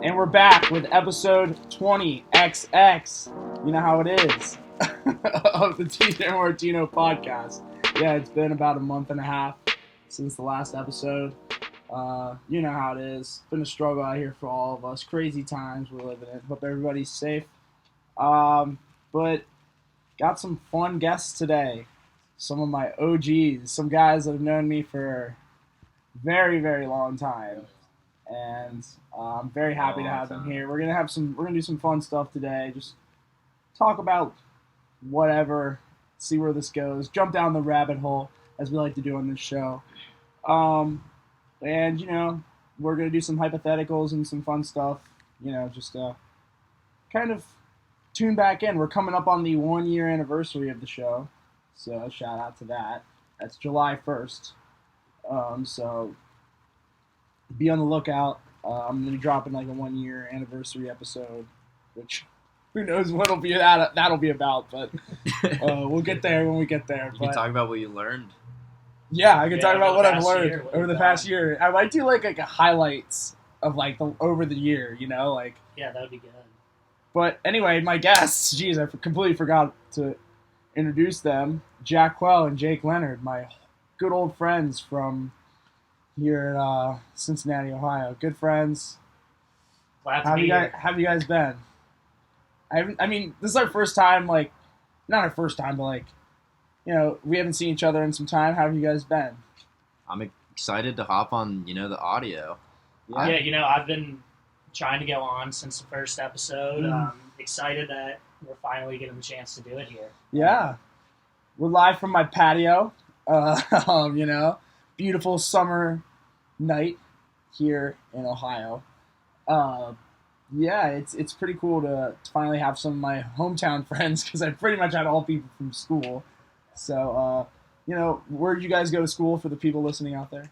And we're back with episode 20XX. You know how it is. Of the TJ Martino podcast. Yeah, it's been about a month and a half since the last episode. You know how it is. It's been a struggle out here for all of us. Crazy times we're living in. Hope everybody's safe. But got some fun guests today. Some of my OGs. Some guys that have known me for a very, very long time. And I'm very happy to have them here. We're gonna do some fun stuff today. Just talk about whatever, see where this goes, jump down the rabbit hole as we like to do on this show. And we're gonna do some hypotheticals and some fun stuff. Just kind of tune back in. We're coming up on the 1 year anniversary of the show, so shout out to that. That's July 1st. So be on the lookout. I'm going to be dropping like a 1 year anniversary episode, which who knows what that'll be about, but we'll get there when we get there. You can talk about what you learned. Yeah, I can talk about what I've learned over the past year. I might do like a highlights of like over the year, Yeah, that would be good. But anyway, my guests, geez, I completely forgot to introduce them. Jack Quehl and Jake Leonard, my good old friends from here in Cincinnati, Ohio. Good friends. Glad to be here. How have you guys been? I mean, this is our first time, not our first time, but we haven't seen each other in some time. How have you guys been? I'm excited to hop on, the audio. Yeah, I've been trying to go on since the first episode. Excited that we're finally getting the chance to do it here. Yeah. We're live from my patio. Beautiful summer night here in Ohio. It's pretty cool to finally have some of my hometown friends because I pretty much had all people from school. So, where did you guys go to school for the people listening out there?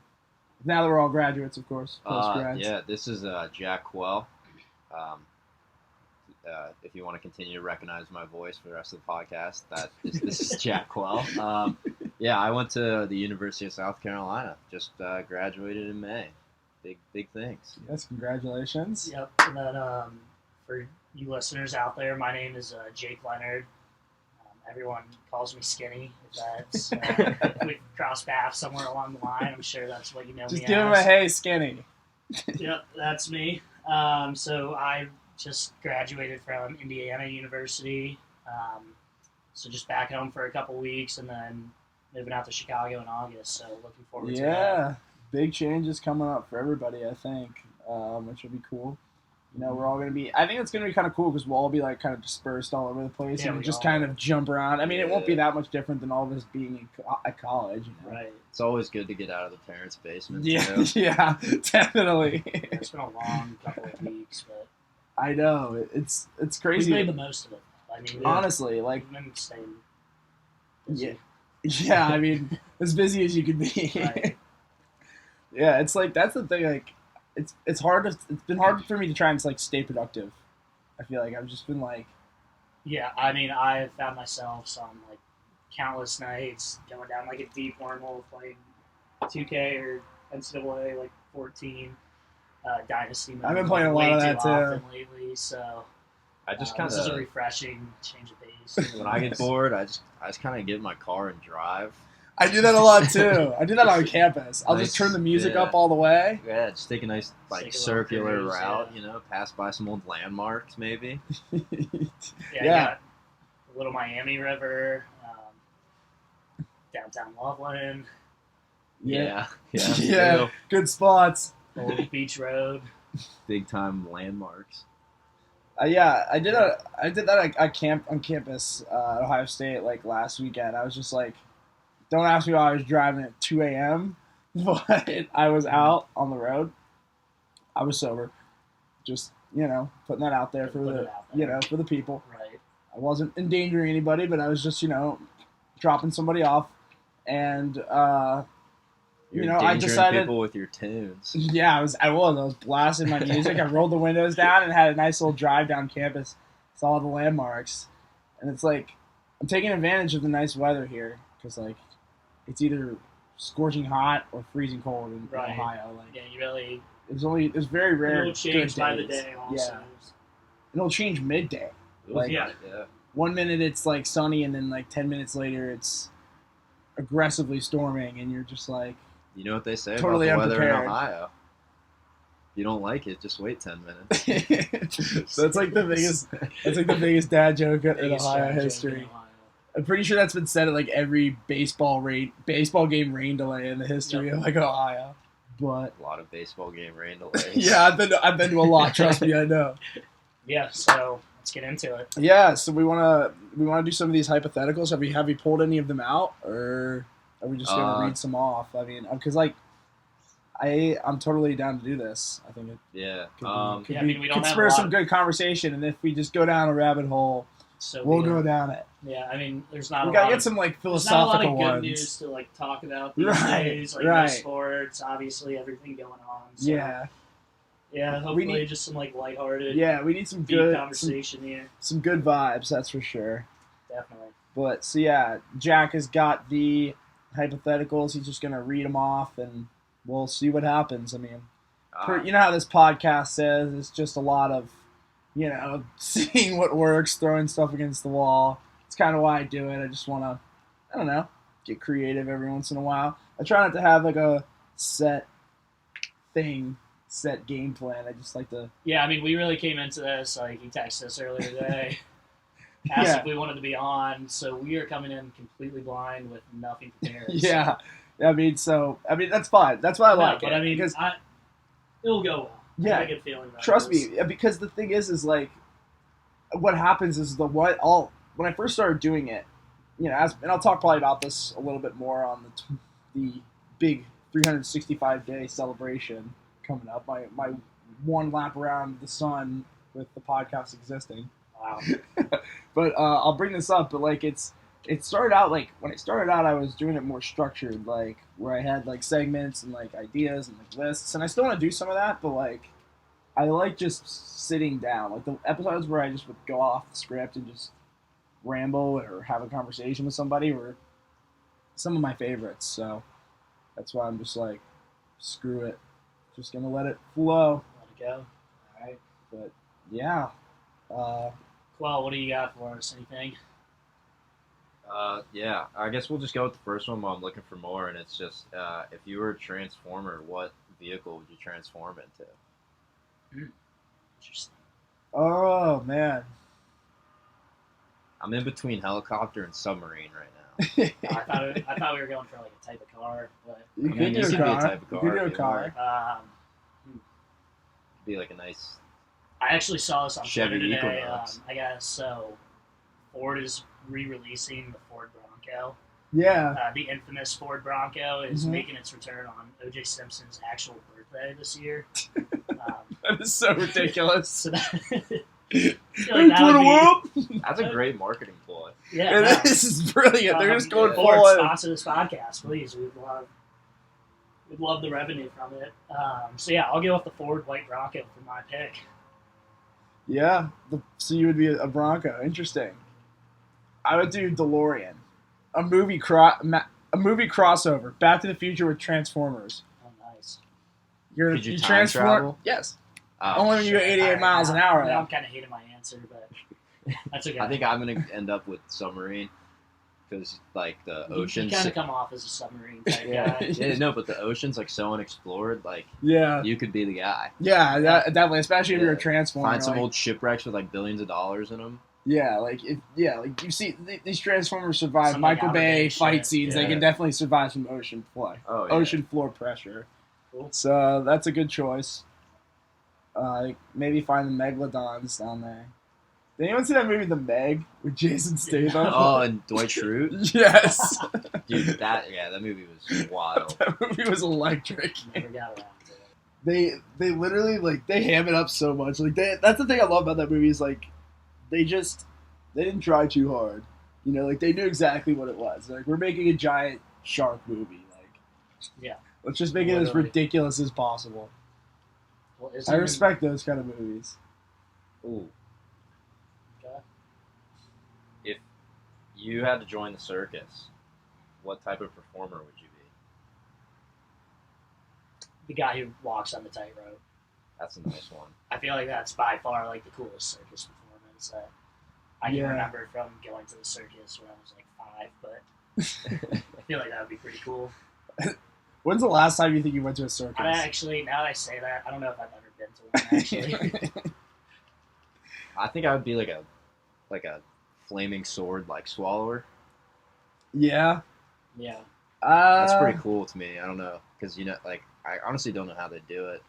Now that we're all graduates, of course. Post-grads. This is Jack Quehl. If you want to continue to recognize my voice for the rest of the podcast, this is Jack Quehl. I went to the University of South Carolina. Just graduated in May. Big things. Yes, congratulations. Yep. And then for you listeners out there, my name is Jake Leonard. Everyone calls me Skinny. If we cross paths somewhere along the line, I'm sure that's what you know me as. Just give him a hey, Skinny. Yep, that's me. So I just graduated from Indiana University. So just back home for a couple weeks and then moving out to Chicago in August. So looking forward to that. Yeah, big changes coming up for everybody, I think, which will be cool. We're all going to be – I think it's going to be kind of cool because we'll all be, kind of dispersed all over the place and just kind of jump around. I mean, it won't be that much different than all of us being at college. Right. It's always good to get out of the parents' basement. Yeah, yeah, definitely. It's been a long couple of weeks, but – I know. It's crazy. We made the most of it. I mean, honestly, we've been staying busy. Yeah, I mean, as busy as you could be. Right. Yeah, it's that's the thing, it's hard it's been hard for me to try and stay productive. I feel like I've just been Yeah, I mean, I found myself some countless nights going down a deep wormhole playing 2K or NCAA 14 Dynasty mode. I've been playing a lot of that too Lately, so I just this is a refreshing change of pace. When I get bored, I just kind of get in my car and drive. I do that a lot too. I do that on campus. I'll just turn the music up all the way. Yeah, just take a nice circular route, pass by some old landmarks maybe. Yeah. The Little Miami River, downtown Loveland. Yeah. Good spots. Old Beach Road. Big time landmarks. I did that on campus at Ohio State last weekend. I was just don't ask me why I was driving at 2 a.m., but I was out on the road. I was sober. Just, putting that out there for for the people. Right. I wasn't endangering anybody, but I was just, dropping somebody off. And, I decided people with your tunes. Yeah, I was blasting my music. I rolled the windows down and had a nice little drive down campus. Saw all the landmarks. And it's I'm taking advantage of the nice weather here because, it's either scorching hot or freezing cold in Ohio. You really There's very rare. It'll change good by the days. day also. Yeah, it'll change midday. Like, Yeah. 1 minute it's like sunny, and then like 10 minutes later it's aggressively storming, and you're just like, You know what they say Totally about the weather in unprepared. Ohio? If you don't like it, just wait 10 minutes. so that's like the biggest. That's like the biggest dad joke in Biggest Ohio strategy in history. Ohio. I'm pretty sure that's been said at like every baseball game rain delay in the history of like Ohio. But A lot of baseball game rain delays. yeah, I've been to a lot. Trust me, I know. Yeah, so let's get into it. Yeah, so we wanna do some of these hypotheticals. Have we pulled any of them out, or are we just gonna read some off? I mean, because like I'm totally down to do this. I think it Yeah. We don't could have spur a lot some of- good conversation, and if we just go down a rabbit hole, So we'll go down it. Yeah, I mean, there's not We a gotta lot get of, some like there's not a lot philosophical of good ones. news to like talk about these Right, days. Like right. no sports, obviously everything going on. So, Yeah, yeah. Hopefully, need- just some like lighthearted, yeah, we need some deep good conversation here. some good vibes. That's for sure. Definitely. But so yeah, Jack has got the hypotheticals. He's just gonna read them off, and we'll see what happens. I mean, you know how this podcast says it's just a lot of, seeing what works, throwing stuff against the wall. It's kind of why I do it. I just want to, I don't know, get creative every once in a while. I try not to have like a set game plan. I just like to. Yeah, I mean, we really came into this, like, he texted us earlier today, asked Yeah. if we wanted to be on, so we are coming in completely blind with nothing prepared. Yeah, I mean, that's fine. That's why I like it. But I mean, because it'll go well. Yeah, I have a good feeling about trust this. me, because the thing is like, what happens is when I first started doing it, and I'll talk probably about this a little bit more on the big 365-day celebration coming up. My one lap around the sun with the podcast existing. Wow. But I'll bring this up. But like it started out like when I started out, I was doing it more structured, like where I had like segments and like ideas and like lists, and I still want to do some of that, but like I like just sitting down, like the episodes where I just would go off the script and just ramble or have a conversation with somebody were some of my favorites. So that's why I'm just like, screw it, just gonna let it flow. Let it go. All right. But yeah, Well, what do you got for us? Anything? Yeah, I guess we'll just go with the first one while I'm looking for more, and it's just, if you were a transformer, what vehicle would you transform into? Interesting. oh man. I'm in between helicopter and submarine right now. I thought we were going for like a type of car, but You I could mean, do this a could be a car. type of You car could do a if you car. It'd be like a nice. I actually saw this on Chevy Twitter today. Equinox. I guess so. Ford is re-releasing the Ford Bronco. Yeah. The infamous Ford Bronco is Mhm. making its return on O.J. Simpson's actual birthday this year. That is so ridiculous. So that, I feel like that would be, That's a great marketing ploy. yeah. And no. this is brilliant. They're just going Ford, full on. sponsor this podcast, please. We'd love the revenue from it. So yeah, I'll go with the Ford White Bronco for my pick. Yeah. So you would be a Bronco. Interesting. I would do DeLorean. A movie crossover. Back to the Future with Transformers. Oh, nice. Could you time transform. travel? Yes. Oh, Only when you go shit. 88 miles an hour. Now I'm kind of hating my answer, but that's okay. I think I'm gonna end up with submarine because like the you oceans. kind of come off as a submarine type Yeah, guy. yeah, no, but the ocean's like so unexplored. Like Yeah. you could be the guy. Yeah, definitely. Especially if you're a Yeah. Transformer. Find some like- old shipwrecks with like billions of dollars in them. Yeah, like you see these Transformers survive Some, like, Michael Outer Bay Banks fight shit. scenes. They Yeah. can definitely survive some ocean floor pressure. Cool. So that's a good choice. Maybe find the megalodons down there. Did anyone see that movie, The Meg, with Jason Statham? Oh, and Dwight Schrute, Yes, dude, that movie was wild. that movie was electric. Never got around to it. They literally they ham it up so much. Like that's the thing I love about that movie is like they didn't try too hard. You know, like they knew exactly what it was. Like we're making a giant shark movie. Like Yeah. let's just make it as Literally. ridiculous as possible. Well, I respect those kind of movies. Ooh, Okay. if you had to join the circus, what type of performer would you the guy who walks on the tightrope. That's a nice one. I feel like that's by far like the coolest circus performance that I can remember from going to the circus when I was like 5. But I feel like that would be pretty cool. When's the last time you think you went to a circus? I actually, now that I say that, I don't know if I've ever been to one actually. I think I would be like a flaming sword like swallower. Yeah. Yeah. That's pretty cool to me. I don't know because like I honestly don't know how they do it.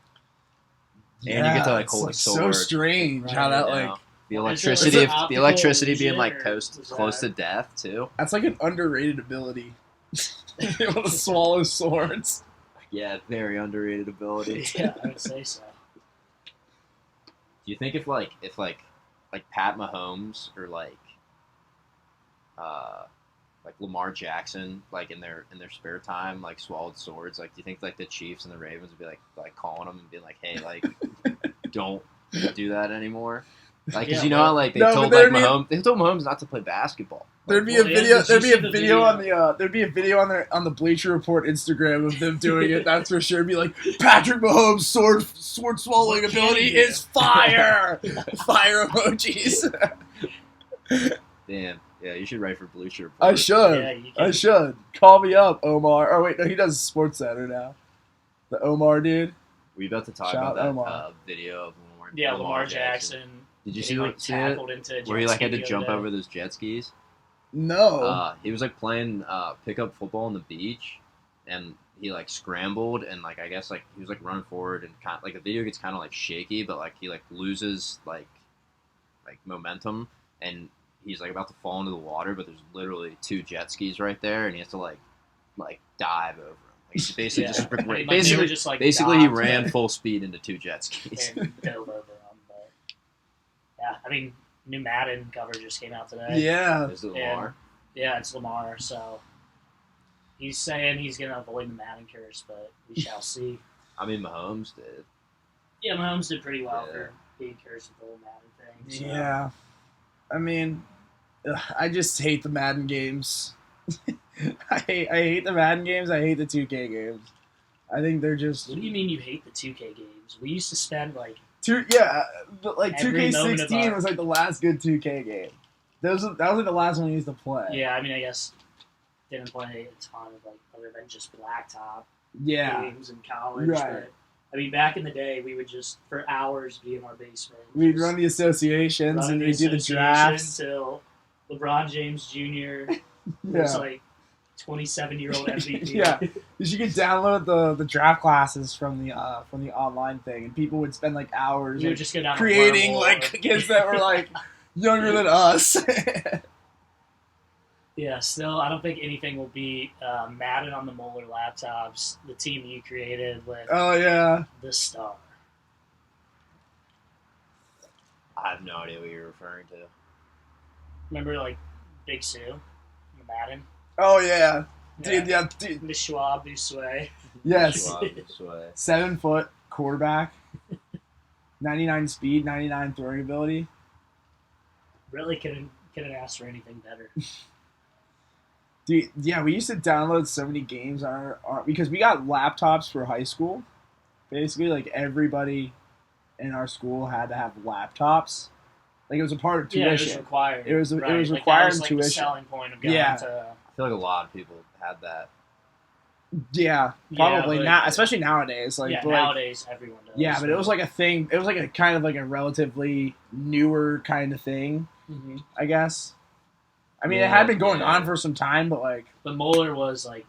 And you get to like hold a sword. So strange how that like the electricity being like close to death too. That's like an underrated ability. Be able to swallow swords. Yeah, very underrated ability. Yeah, I would say so. Do you think if Pat Mahomes or like Lamar Jackson like in their spare time like swallowed swords, like do you think like the Chiefs and the Ravens would be like calling them and being like, hey, like don't do that anymore? Like, cause how like they told Mahomes not to play basketball. There'd be a video. There'd be a video on the Bleacher Report Instagram of them doing it. That's for sure. It'd be like Patrick Mahomes' sword swallowing ability is fire. Fire emojis. Damn. Yeah, you should write for Bleacher Report. I should. Yeah, I should. Call me up, Omar. Oh wait, no, he does Sports Center now. The Omar dude. We about to talk about that video of Lamar Jackson. Did you see tackled into a jet where he like had to ski jump over those jet skis? No. He was like playing pickup football on the beach, and he like scrambled and like I guess like he was like running forward and kind of, like the video gets kind of like shaky, but like he like loses like momentum and he's like about to fall into the water, but there's literally 2 jet skis right there, and he has to like dive over them. Like, he's basically basically he ran full speed into 2 jet skis and dove over them. But yeah, I mean, new Madden cover just came out today. Yeah. Is it Lamar? Yeah, it's Lamar. So he's saying he's going to avoid the Madden curse, but we shall see. I mean, Mahomes did. Yeah, Mahomes did pretty well for being cursed with the whole Madden thing. So. Yeah. I mean, I just hate the Madden games. I hate the Madden games. I hate the 2K games. I think they're just. What do you mean you hate the 2K games? We used to spend like. But like 2K16 was like the last good 2K game. That was like the last one we used to play. Yeah, I mean, I guess didn't play a ton of like other than just blacktop games in college. Right. But, I mean, back in the day, we would just for hours be in our basement. We'd run the associations and we'd do the drafts until LeBron James Jr. was like 27-year-old MVP. Yeah, you could download the draft classes from the online thing, and people would spend like hours. We would just go down creating like kids that were like younger than us. Yeah, still, I don't think anything will beat Madden on the Moeller laptops, the team you created with the star. I have no idea what you're referring to. Remember, like, Big Sue in the Madden? Oh, yeah. Dude, dude. The Schwab, Sway. Yes. 7 foot quarterback. 99 speed, 99 throwing ability. Really couldn't ask for anything better. Dude, yeah, we used to download so many games on our because we got laptops for high school. Basically, like everybody in our school had to have laptops. Like it was a part of tuition. Yeah, it was required. It was right. required in tuition. The selling point of going to. I feel like a lot of people had that. Yeah, probably not, especially nowadays. Like, nowadays everyone does. Yeah, but it was like a thing. It was like a kind of like a relatively newer kind of thing, I guess. I mean, it had been going on for some time, but like. But Moeller was like.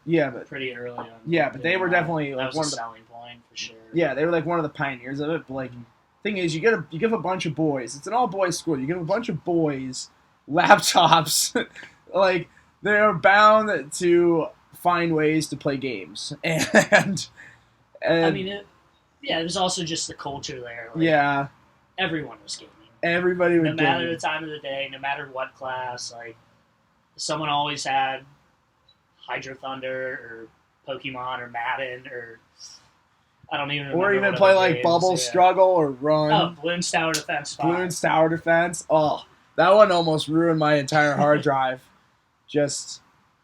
Pretty early on. Yeah, but they were definitely like that was one a of the selling point for sure. Yeah, they were like one of the pioneers of it. But like, thing is, you give a bunch of boys. It's an all boys school. You give a bunch of boys laptops, like they are bound to find ways to play games, and I mean, it was also just the culture there. Like, everyone was gaming. Everybody would. No matter the time of the day, no matter what class, like someone always had Hydro Thunder or Pokemon or Madden or I don't even remember. Or even play like games, Bubble Struggle or Run. Oh, Bloons Tower Defense 5. Bloons Tower Defense. Oh, that one almost ruined my entire hard drive, just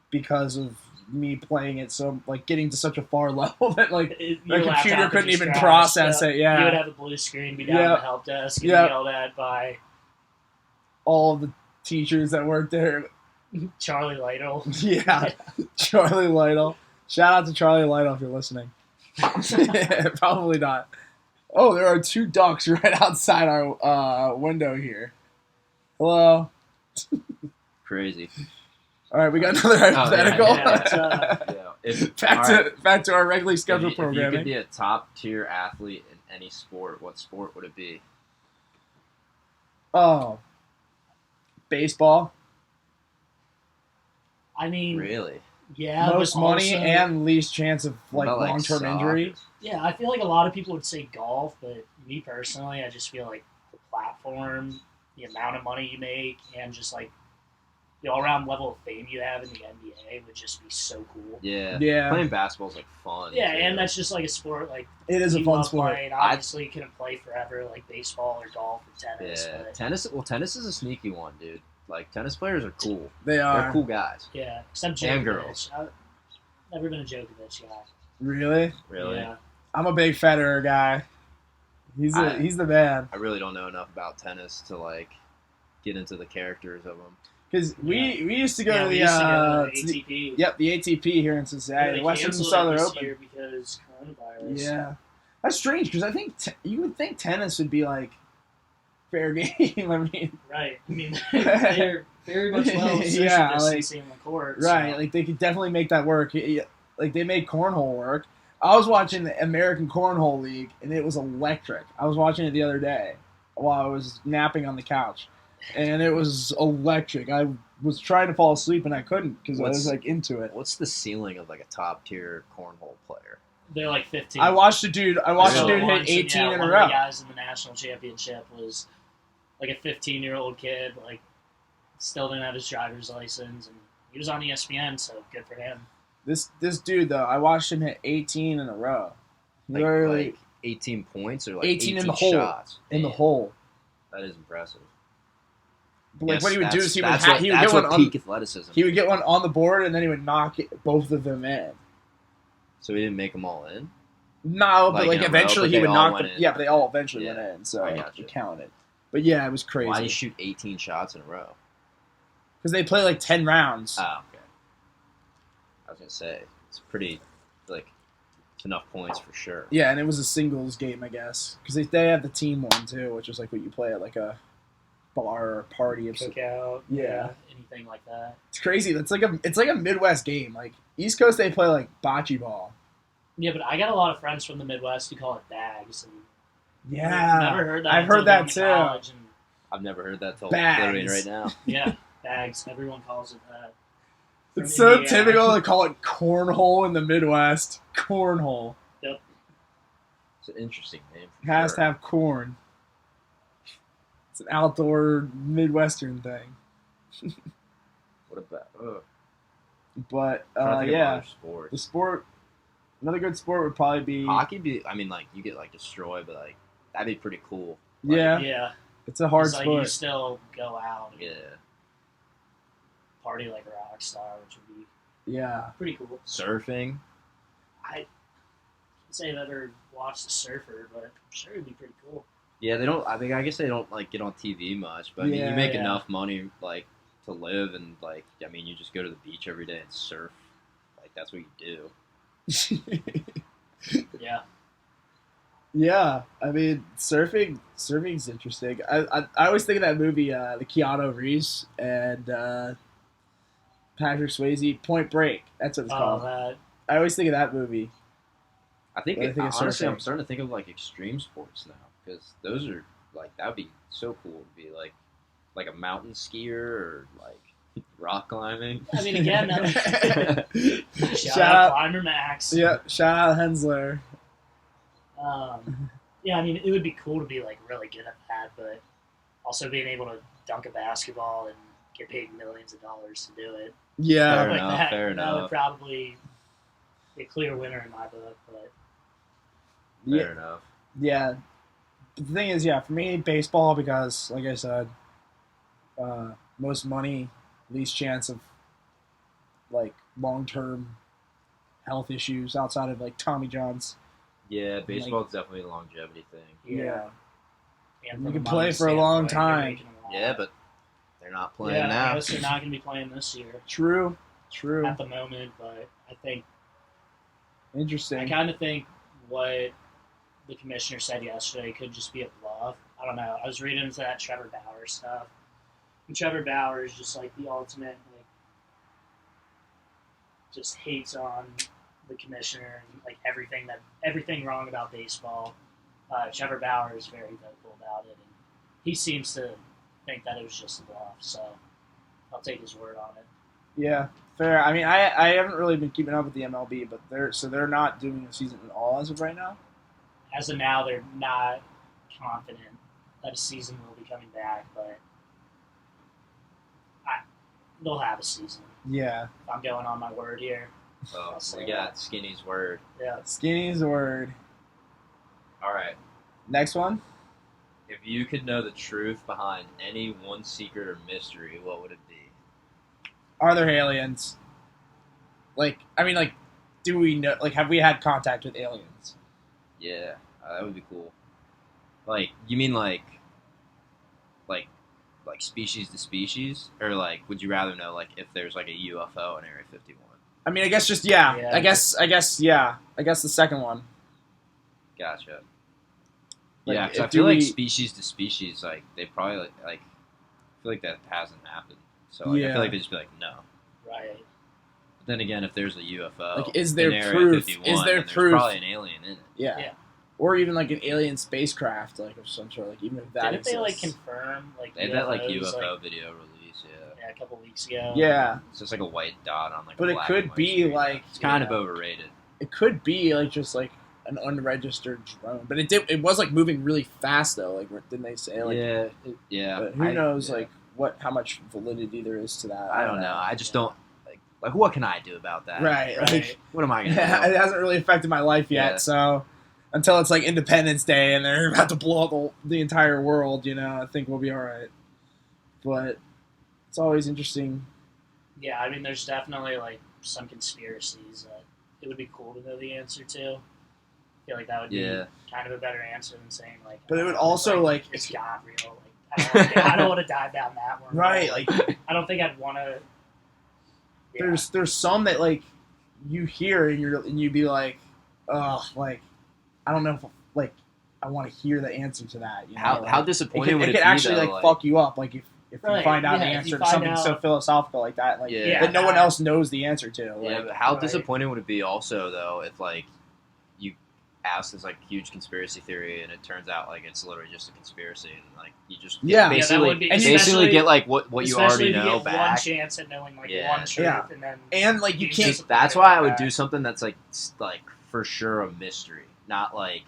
because of me playing it, so like getting to such a far level that like the Your laptop computer would couldn't just even crash. process it. You would Yeah, have a blue screen, be down Yep. at the help desk, and Yep. yelled at by all of the teachers that worked there. Charlie Lytle. Yeah, Charlie Lytle. Shout out to Charlie Lytle if you're listening. Probably not. Oh, there are 2 ducks right outside our window here. Hello. Crazy. All right, we got another hypothetical. yeah, it's, Yeah. back to our regularly If scheduled you could programming. be a top tier athlete in any sport, what sport would it be? Oh, baseball. I mean, Really? yeah, Most but money also- and least chance of What like about, long term soccer? injury. Yeah, I feel like a lot of people would say golf, but me personally, I just feel like the platform, the amount of money you make, and just like the all-around level of fame you have in the NBA would just be so cool. Yeah. Yeah. Playing basketball is like fun. Yeah, too. and that's just like a sport like It is a you fun love sport. playing. Obviously, you couldn't play forever like baseball or golf or tennis. Yeah. But Tennis. Well, tennis is a sneaky one, dude. Like tennis players are cool. They They're are. cool guys. yeah, except Djokovic. And girls. I've never been a Djokovic guy. Really? Really. Yeah. I'm a big Federer guy. He's the man. I really don't know enough about tennis to like get into the characters of them. Because we used to go Yeah, to we the used to go to to the the- ATP. yep, the ATP here in Yeah, Cincinnati, they the Western and canceled it Southern this Open. year because coronavirus. Yeah, that's strange because I think you would think tennis would be like fair game. I mean, Right. I mean, they're very much well social Yeah, like- distancing on the court. right? So. Like they could definitely make that work. Like they made cornhole work. I was watching the American Cornhole League and it was electric. I was watching it the other day while I was napping on the couch, and it was electric. I was trying to fall asleep and I couldn't because I was like into it. What's the ceiling of like a top tier cornhole player? They're like 15. I watched a dude. I watched a Really? dude hit 18 in one a of row. the guys in the national championship was like a 15-year-old kid, like still didn't have his driver's license, and he was on ESPN, so good for him. This dude though, I watched him hit 18 in a row. Like, Literally like 18 points or like 18 in the hole. shots in the Damn, hole. That is impressive. But like Yes, what he would do is he would that's ha- what- he would that's get one what on peak athleticism. he would get one on the board and then he would knock both of them in. So he didn't make them all in. No, but Like like in a row, eventually but he they would all knock went them. in. Yeah, but they all eventually Yeah, went in, so I it gotcha. counted. But yeah, it was Why do you crazy shoot 18 shots in a row? because they play like 10 rounds. Oh, okay. I was gonna say it's pretty like it's enough points for sure. Yeah, and it was a singles game, I guess, because they have the team one too, which is like what you play at like a bar or a party. Of some- Cookout, Yeah. anything like that. It's crazy. It's like a Midwest game. Like East Coast, they play like bocce ball. Yeah, but I got a lot of friends from the Midwest who call it bags. And Yeah, never heard that. I've until heard that going to too. college, and I've never heard that till Bags. literally right now. yeah, bags. Everyone calls it that. It's From so Indiana. typical to call it cornhole in the Midwest. Cornhole It's an interesting name. For has sure. to have corn. It's an outdoor Midwestern thing. What about? But Trying to think of yeah, other sports. the sport. Another good sport would probably be Hockey. I mean, like you get like destroyed, but like that'd be pretty cool. Like, Yeah, Yeah, it's a hard it's like sport. you still go out and Yeah. party like a rock star, which would be Yeah, pretty cool. Surfing. I can't say I've ever watched a surfer, but I'm sure it'd be pretty cool. Yeah, they don't. I mean, I guess they don't like get on TV much, but I mean, Yeah. you make Yeah. enough money like to live, and like I mean, you just go to the beach every day and surf. Like that's what you do. Yeah, yeah. I mean, surfing's interesting. I always think of that movie, the Keanu Reeves and Patrick Swayze, Point Break. That's what it's called. that I always think of that movie. I think, But I think it's honestly, surfing. I'm starting to think of like extreme sports now because those are like that would be so cool to be like a mountain skier or like rock climbing. I mean, again, shout Shout out out, Climber Max. yeah, shout out Hensler. Yeah, I mean, it would be cool to be like really good at that, but also being able to dunk a basketball and get paid millions of dollars to do it. Yeah, Fair Like enough, that, fair that would enough. probably be a clear winner in my book, but yeah, Fair enough. yeah. But the thing is, yeah, for me, baseball because, like I said, most money, least chance of like long-term health issues outside of like Tommy John's. Yeah, baseball's definitely a longevity thing. Yeah. And You from can a play money for a long standpoint, you're time. making a lot. Yeah, but they're not playing I now. guess they're not going to be playing this year True. at the moment, but I think Interesting. I kind of think what the commissioner said yesterday could just be a bluff. I don't know. I was reading into that Trevor Bauer stuff. And Trevor Bauer is just like the ultimate, like, just hates on the commissioner and like everything wrong about baseball. Trevor Bauer is very vocal about it, and he seems to think that it was just a bluff. So I'll take his word on it. Yeah, fair. I mean, I haven't really been keeping up with the MLB, but they're not doing a season at all as of right now. As of now, they're not confident that a season will be coming back, but they'll have a season. Yeah. If I'm going on my word here. Oh, I'll say we got Skinny's word. Yeah. Skinny's word. All right. Next one. If you could know the truth behind any one secret or mystery, what would it be? Are there aliens? Like, I mean, like, do we know? Like, have we had contact with aliens? Yeah, that would be cool. Like, you mean like species to species, or like, would you rather know like if there's like a UFO in Area 51? I mean, I guess just yeah. Yeah. I guess yeah. I guess the second one. Gotcha. Like, Yeah, because I do feel like we- species to species, like they probably like I feel like that hasn't happened. So like, I Yeah. feel like they just be like no. Right. But then again, if there's a UFO, Like, is there in Area proof? 51, Is there then there's proof? probably an alien in it. Yeah. Yeah. Or even like an alien spacecraft, like of some sort. Like even if that Didn't they like exists. confirm like They had that like UFOs, UFO video release, yeah. a couple weeks ago? Yeah, It's just like a white dot on like. But a it black could and white be, screen. like- it's kind of Yeah. overrated. it could be like just like an unregistered drone, but it was like moving really fast though. Like didn't they say like? Yeah. But who knows yeah. like how much validity there is to that? I don't know. I just don't like. What can I do about that? Right. Right. Like, What am I gonna it do? hasn't really affected my life yet. Yeah. So until it's like Independence Day and they're about to blow up the entire world, I think we'll be all right. But it's always interesting. Yeah, I mean, there's definitely like some conspiracies that it would be cool to know the answer to. I feel like that would Yeah. be kind of a better answer than saying like. But it would oh, also, like- is God real? Like, I don't want to dive down that one. Right. Like I don't think I'd want to. Yeah. there's some that like you hear and you'd be like, oh, like I don't know if like I want to hear the answer to that. How like, how disappointing would it it could be actually though, like fuck you up. Like if you Right, find out the yeah, if you answer to find something so out- philosophical like that, like Yeah. that no one else knows the answer to. Like, Yeah, but how Right. disappointing would it be also though if like you ask this like huge conspiracy theory and it turns out like it's literally just a conspiracy and like you just Yeah. that basically would be- and basically especially- get like what you Especially already if you know get one back. chance at knowing like Yeah. one truth, Yeah. and then and like you You can't. just- That's why I would do something that's like for sure a mystery, not like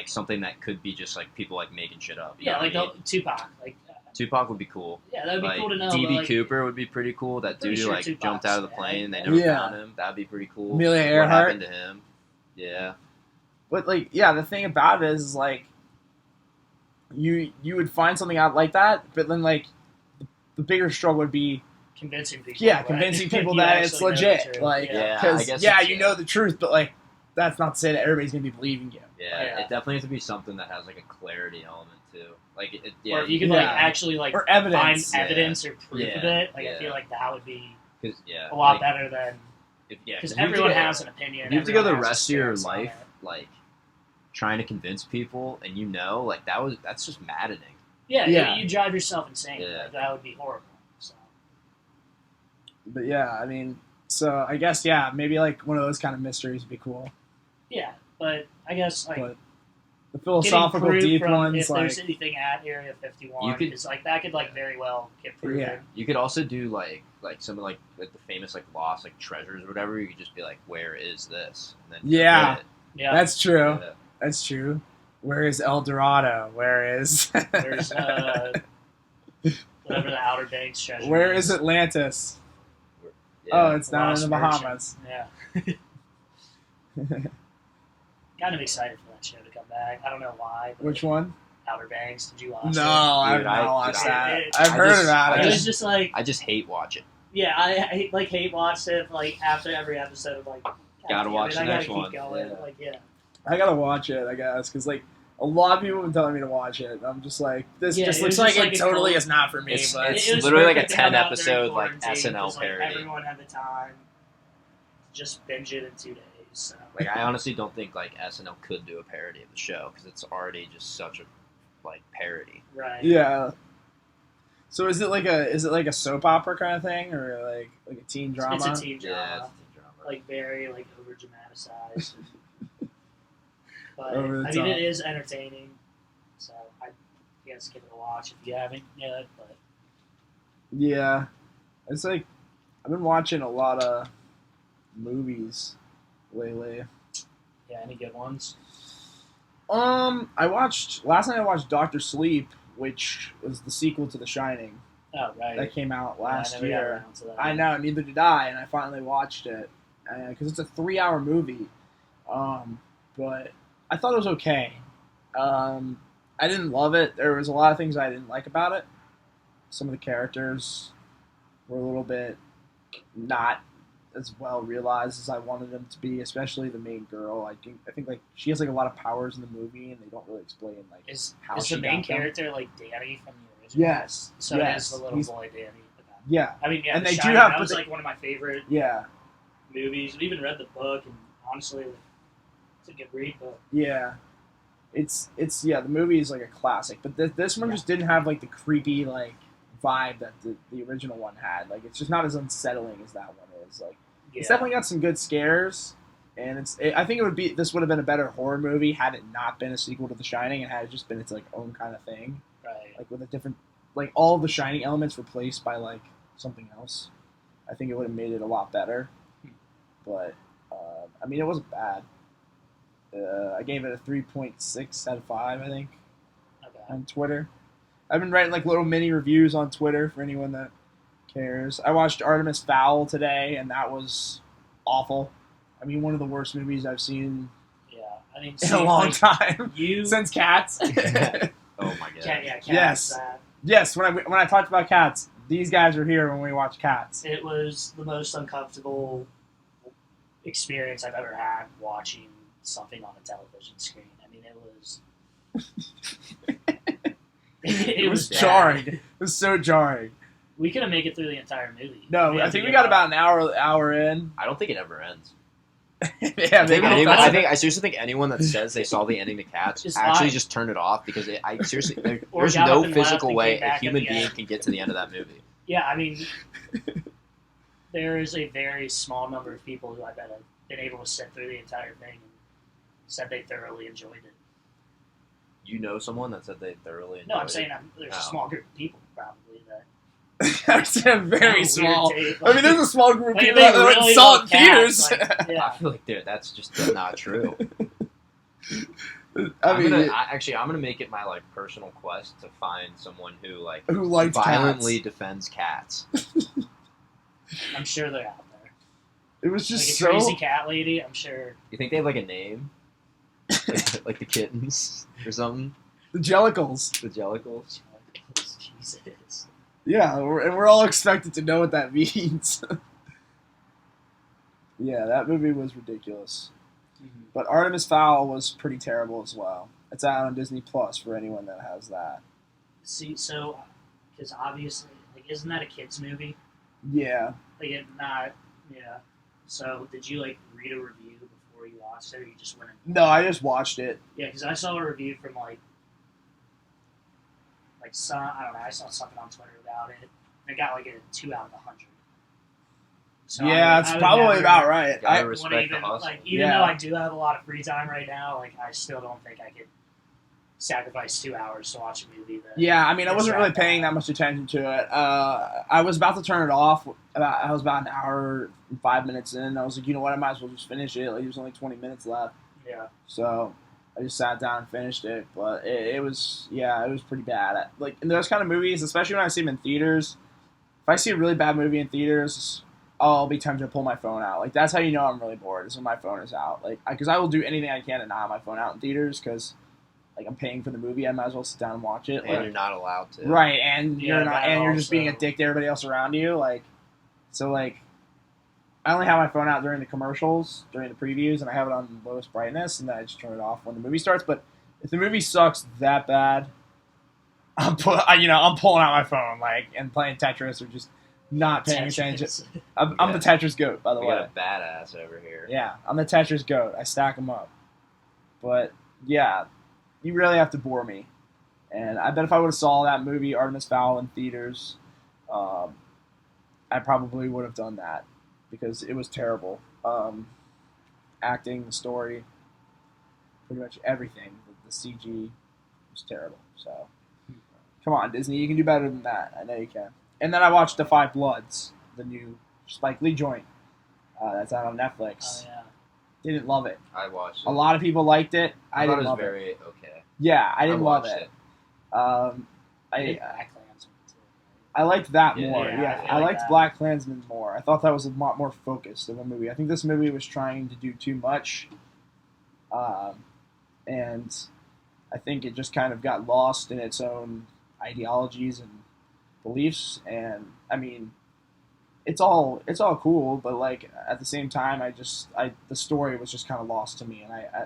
something that could be just like people like making shit up. You yeah, know like what I mean? Tupac, like Tupac would be cool. yeah, that would be Like cool to know. DB but, like, Cooper would be pretty cool. That Pretty dude sure like Tupac's jumped out of the dead. plane and they never Yeah. found him. That'd be pretty cool. Amelia What Earhart. happened to him? Yeah. But like, yeah, the thing about it is like, you would find something out like that, but then like, the bigger struggle would be convincing people. yeah, that convincing people you that it's actually know the legit. truth. Like, Yeah, I because guess yeah, it's- you know the truth, but like, that's not to say that everybody's gonna be believing you. Yeah, Yeah. it definitely has to be something that has like a clarity element too. Like yeah, or if you could like Yeah. actually like Or find evidence. Yeah. evidence or proof of Yeah. it, like I Yeah. feel like that would be yeah, a lot like, better than if because you have to everyone go- has an opinion. If you have to go the everyone has a rest of your stance on life it. like trying to convince people, and like that's just maddening. Yeah, Yeah. You drive yourself insane. Yeah. Like, that would be horrible. So But yeah, I mean, so I guess yeah, maybe like one of those kind of mysteries would be cool. yeah, but I guess like But the getting philosophical proof deep from ones, if like there's anything at Area 51, You could- is like that could like very well get proven. Yeah. You could also do like some of like the famous like lost like treasures or whatever. You could just be like, where is this? And then Yeah. get it. Yeah, that's true. Yeah. That's true. Where is El Dorado? Where is there's whatever the Outer Banks treasure. where is Atlantis? Yeah. Oh, it's down in Lost the Merchant. Bahamas. Yeah, kind of excited for that show to come back. I don't know why. But Which one? Outer Banks. Did you watch No, it? I have Dude, I- not watched dude, that. I- I've I heard just- about I It it. was just like I just hate watching. yeah, I like hate watched it like after every episode. I'm like, God Gotta watch the next keep one. Going. Yeah. Like, yeah. I gotta watch it, I guess, because like a lot of people have been telling me to watch it. I'm just like, this Yeah, just it looks was like just it like a totally cold- is not for me. It's- but it's It was literally like a perfect to come 10 out during episode, like, quarantine, SNL 'cause, like, parody. Everyone had the time to just binge it in 2 days. So. Like, I honestly don't think like SNL could do a parody of the show because it's already just such a like parody. Right. yeah. So is it like a soap opera kind of thing, or like a teen drama? It's a teen drama. Yeah, it's a teen drama. Like very like over dramatized. But Over the I mean, top. it is entertaining. So I guess give it a watch if you haven't yet. But Yeah, it's like I've been watching a lot of movies lately. yeah, any good ones? I watched last night. I watched Doctor Sleep, which was the sequel to The Shining Oh right. that came out Yeah, last I never got year. around to that. I know, neither did I, and I finally watched it because it's a 3-hour movie. But I thought it was okay. I didn't love it. There was a lot of things I didn't like about it. Some of the characters were a little bit not as well realized as I wanted them to be, especially the main girl. I think like she has like a lot of powers in the movie, and they don't really explain like Is how is she the main got them. character like Danny from the original? Yes. So yes. it is the little He's- boy Danny. Yeah. I mean, yeah, And The they do Shining, have- that but was they- like one of my favorite Yeah. movies. I even read the book, and honestly, like, it's a good read. But Yeah. It's the movie is like a classic, but this one just didn't have like the creepy like vibe that the original one had. Like it's just not as unsettling as that one is. Like yeah, it's definitely got some good scares, and I think this would have been a better horror movie had it not been a sequel to The Shining and had it just been its like own kind of thing, right. like with a different like all of the Shining elements replaced by like something else. I think it would have made it a lot better, but I mean it wasn't bad. I gave it a 3.6 out of 5, I think, Okay. on Twitter. I've been writing like little mini reviews on Twitter for anyone that cares. I watched Artemis Fowl today, and that was awful. I mean, one of the worst movies I've seen Yeah, I mean, in a long time You since Cats. Oh my god. Cats, Yes. Yes, when I talked about Cats, these guys were here when we watched Cats. It was the most uncomfortable experience I've ever had watching something on a television screen. I mean, it was. It was bad. jarring. It was so jarring. We couldn't make it through the entire movie. No, I think we got about an hour in. I don't think it ever ends. Yeah, maybe. I seriously think anyone that says they saw the ending to Cats Just actually lied. just turned it off because I seriously Or there's got no up and left physical and way came back a at human the being end. can get to the end of that movie. Yeah, I mean, there is a very small number of people who I bet have been able to sit through the entire thing and said they thoroughly enjoyed it. You know someone that said they thoroughly enjoyed No, I'm it? saying there's a Oh. small group of people probably that. I said very Weird small. tape, I mean, there's a small group of like, if people they that really saw it love in theaters. Cats, like, I yeah. feel like that's just not true. I mean, I'm gonna make it my like personal quest to find someone who like who liked violently Cats? defends cats. I'm sure they're out there. It was Like just a so. crazy cat lady, I'm sure. You think they have like a name, like the kittens or something? The Jellicles. The Jellicles. Jesus. Yeah, and we're all expected to know what that means. Yeah, that movie was ridiculous. But Artemis Fowl was pretty terrible as well. It's out on Disney Plus for anyone that has that. See, so, because obviously, like, isn't that a kids' movie? Yeah. Like, it not, yeah. So, did you, like, read a review before you watched it, or you just went and... No, I just watched it. Yeah, because I saw a review from, like some, I don't know, I saw something on Twitter about it, and it got, like, a 2 out of 100. So Yeah, it's probably about right. Gotta I, respect wouldn't the even, hustle. like, even Yeah. though I do have a lot of free time right now, like, I still don't think I could sacrifice 2 hours to watch a movie that... yeah, I mean, I It's wasn't really wrapped paying up. that much attention to it. I was about to turn it off. I was about an hour and 5 minutes in. I was like, you know what, I might as well just finish it. Like, there's only 20 minutes left. Yeah. So I just sat down and finished it. But it was pretty bad. Like, in those kind of movies, especially when I see them in theaters, if I see a really bad movie in theaters, I'll be tempted to pull my phone out. Like, that's how you know I'm really bored, is when my phone is out. Like, because I will do anything I can to not have my phone out in theaters, because, like, I'm paying for the movie. I might as well sit down and watch it. And Like, you're not allowed to. right, and Yeah, you're not, that and you're just being a also. dick to everybody else around you. Like, so, like, I only have my phone out during the commercials, during the previews, and I have it on lowest brightness, and then I just turn it off when the movie starts. But if the movie sucks that bad, I'm pulling out my phone and playing Tetris or just not paying attention. I'm the Tetris goat, by the We way. got a badass over here. Yeah, I'm the Tetris goat. I stack them up. But yeah, you really have to bore me. And I bet if I would have saw that movie Artemis Fowl in theaters, I probably would have done that because it was terrible. Acting, the story, pretty much everything. The CG was terrible. So, come on, Disney, you can do better than that. I know you can. And then I watched The Five Bloods, the new Spike Lee joint that's out on Netflix. Oh yeah. Didn't love it. I watched it. A lot of people liked it. I thought didn't love it was very okay. Yeah, I didn't love watched it. I Black Klansman too. I liked that Yeah, more. yeah, Yeah, I I like liked that. Black Klansman more. I thought that was a lot more focused of a movie. I think this movie was trying to do too much, and I think it just kind of got lost in its own ideologies and beliefs. And I mean, it's all cool, but at the same time, the story was just kind of lost to me, and I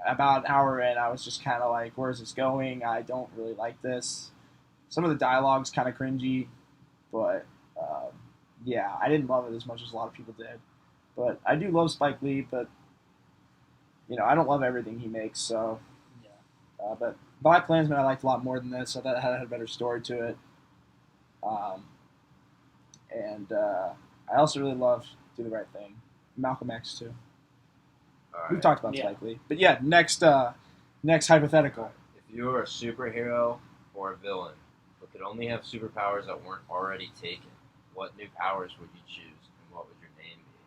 about an hour in, I was just kind of like, where's this going? I don't really like this. Some of the dialogue's kind of cringy, but yeah, I didn't love it as much as a lot of people did. But I do love Spike Lee, but I don't love everything he makes. So, Yeah. but Black Klansman I liked a lot more than this. I thought it had a better story to it. And I also really loved Do the Right Thing. Malcolm X too. All We've right. talked about Yeah. Spike Lee, but yeah, next hypothetical. If you were a superhero or a villain but could only have superpowers that weren't already taken, what new powers would you choose, and what would your name be?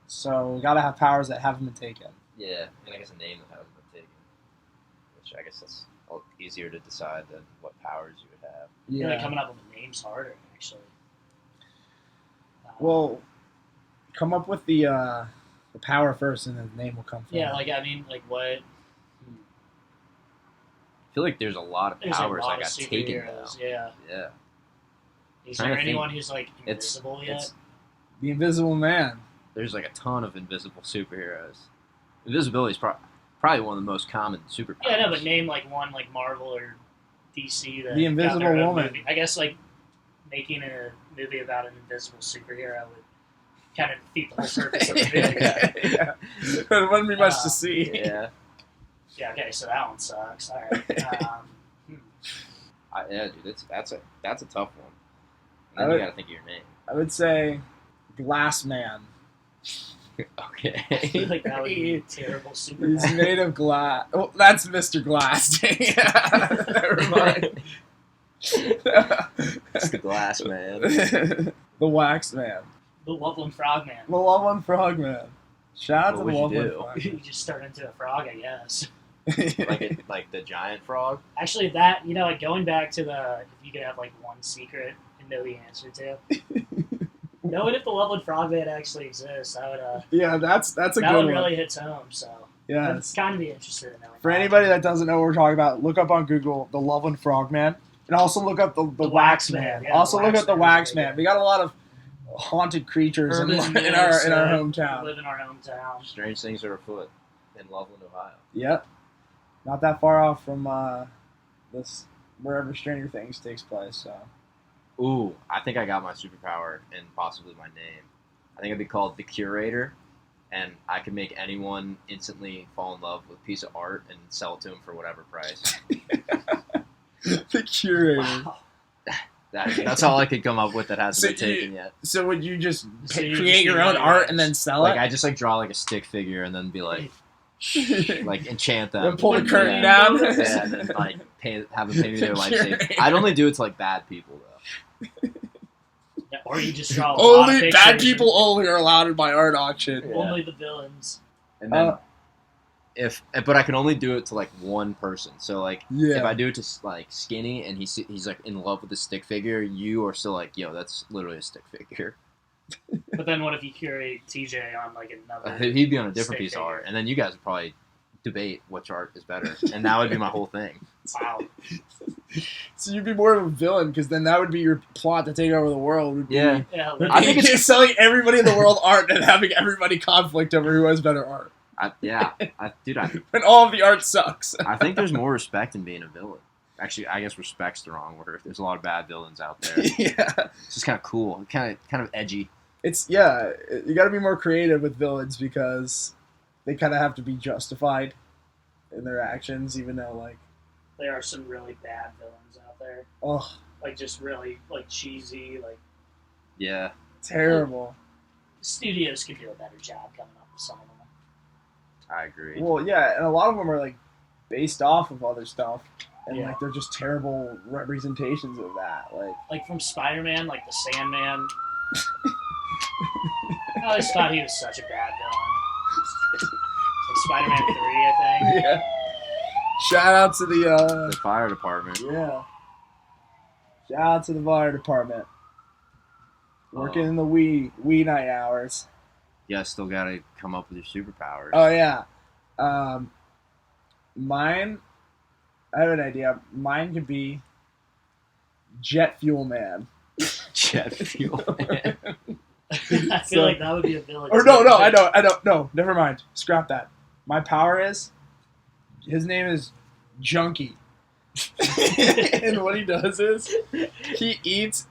So we gotta have powers that haven't been taken. Yeah, and I guess a name that hasn't been taken, which I guess that's a little easier to decide than what powers you would have. Really coming up with a name's harder, actually. Well, come up with the power first, and the name will come from. Yeah, I mean, what? I feel like there's a lot of There's powers a lot that got of taken now. superheroes. Yeah. Yeah. Is Trying there to think. anyone who's It's- invisible yet? it's- The Invisible Man. There's a ton of invisible superheroes. Invisibility is probably one of the most common superpowers. Yeah, no, but name one Marvel or DC that The got Invisible their own Woman. movie. I guess making a movie about an invisible superhero would kind of defeat the whole purpose of the movie. Yeah. There wouldn't be much to see. Yeah. Yeah, okay, so that one sucks. All right. Yeah, dude, that's a tough one. I And then would- you gotta think of your name. I would say Glass Man. Okay. I feel like that would be a terrible He's superpower. made of glass. Oh, that's Mr. Glass. Never mind. It's the Glass Man. The Wax Man. The Loveland Frogman. The Loveland Frog Man. Shout out What to would the you Loveland do? Frog You just turn into a frog, I guess. Man. like the giant frog. Actually, that going back to if you could have one secret and know the answer to, knowing if the Loveland Frogman actually exists, I would. Yeah, that's a That good one one. really hits home. So Yes. I'd kind of be interested in knowing. For that. anybody that doesn't know what we're talking about, look up on Google the Loveland Frog Man, and also look up the Wax Man. Yeah, Also the look Wax up the Man is Wax really Man. good. We got a lot of haunted creatures in Urban our myths in our that hometown. live in our hometown. Strange things are afoot in Loveland, Ohio. Yep. Not that far off from this wherever Stranger Things takes place. So Ooh, I think I got my superpower and possibly my name. I think it'd be called the Curator, and I could make anyone instantly fall in love with a piece of art and sell it to them for whatever price. the Curator. Wow. That's all I could come up with that hasn't So been you- taken yet. So would you just So you create just your do own like art that. and then sell Like it? I just draw a stick figure and then be like enchant them. Then pull the Would curtain you down. know Yeah, and then have them pay me their life Curator. savings. I'd only do it to bad people though. Yeah, or you just draw a lot of Only bad pictures people only are allowed in my art auction. and only the villains. And then Uh, but I can only do it to one person. So Yeah. if I do it to Skinny and he's in love with the stick figure, you are still yo, that's literally a stick figure. But then what if you curate TJ on another? He'd be on a different Stick piece of figure. art, and then you guys would probably debate which art is better, and that would be my whole thing. Wow. So you'd be more of a villain, because then that would be your plot to take over the world. Would be, Yeah. Yeah, I think it's- selling everybody in the world art and having everybody conflict over who has better art. Dude, And all of the art sucks. I think there's more respect in being a villain. Actually, I guess respect's the wrong word. There's a lot of bad villains out there. Yeah. It's just kind of cool, kind of edgy. You got to be more creative with villains, because they kind of have to be justified in their actions, even though, like, there are some really bad villains out there. oh, Like, just really, like, cheesy, like, Yeah. terrible. studios could do a better job coming up with some of them. I agree. Well, yeah, and a lot of them are, like, based off of other stuff, and, Yeah. like, they're just terrible representations of that. Like, from Spider-Man, like, the Sandman. I always thought he was such a bad villain. Like, Spider-Man 3, I think. Yeah. Shout out to The fire department. yeah. Shout out to the fire department. Working in the wee night hours. Yeah, still gotta come up with your superpowers. Oh yeah. Mine, I have an idea. Mine could be Jet Fuel Man. Jet fuel. Man. I feel So- like that would be a villain. Or too. I don't. No, never mind. Scrap that. My power is, his name is Junkie. And what he does is, he eats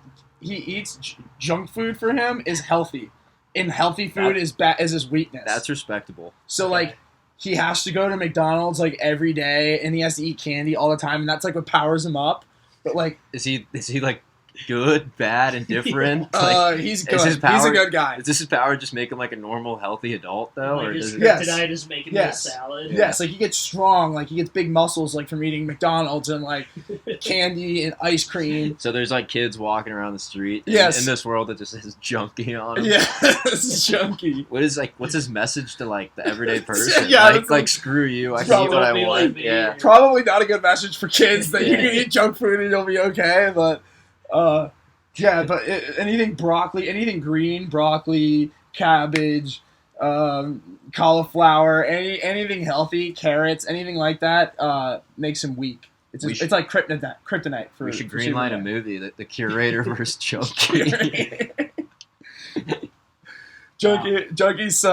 junk food. For him is healthy, and healthy food is his weakness. That's respectable. So like, he has to go to McDonald's like every day, and he has to eat candy all the time, and that's like what powers him up. But like, Is he like good, bad, and different? Like, he's is good. his He's a power- good guy. Is this his power just make him like a normal, healthy adult though, Like, or his does it? Yes. kryptonite is making Yes. him a salad. Yes, like he gets strong, like he gets big muscles, like from eating McDonald's and like candy and ice cream. So there's like kids walking around the street Yes. in this world that just has junkie on them. Yeah, it's junky. What's his message to like the everyday person? Yeah, like, that's screw you, I It's can eat what I probably want. like me. Yeah. Probably not a good message for kids that you Yeah. can eat junk food and you'll be okay. But anything broccoli, anything green, broccoli, cabbage, cauliflower, anything healthy, carrots, anything like that makes him weak. It's like kryptonite for. We should for greenlight a Superman. movie, the Curator versus Junkie. Junkie's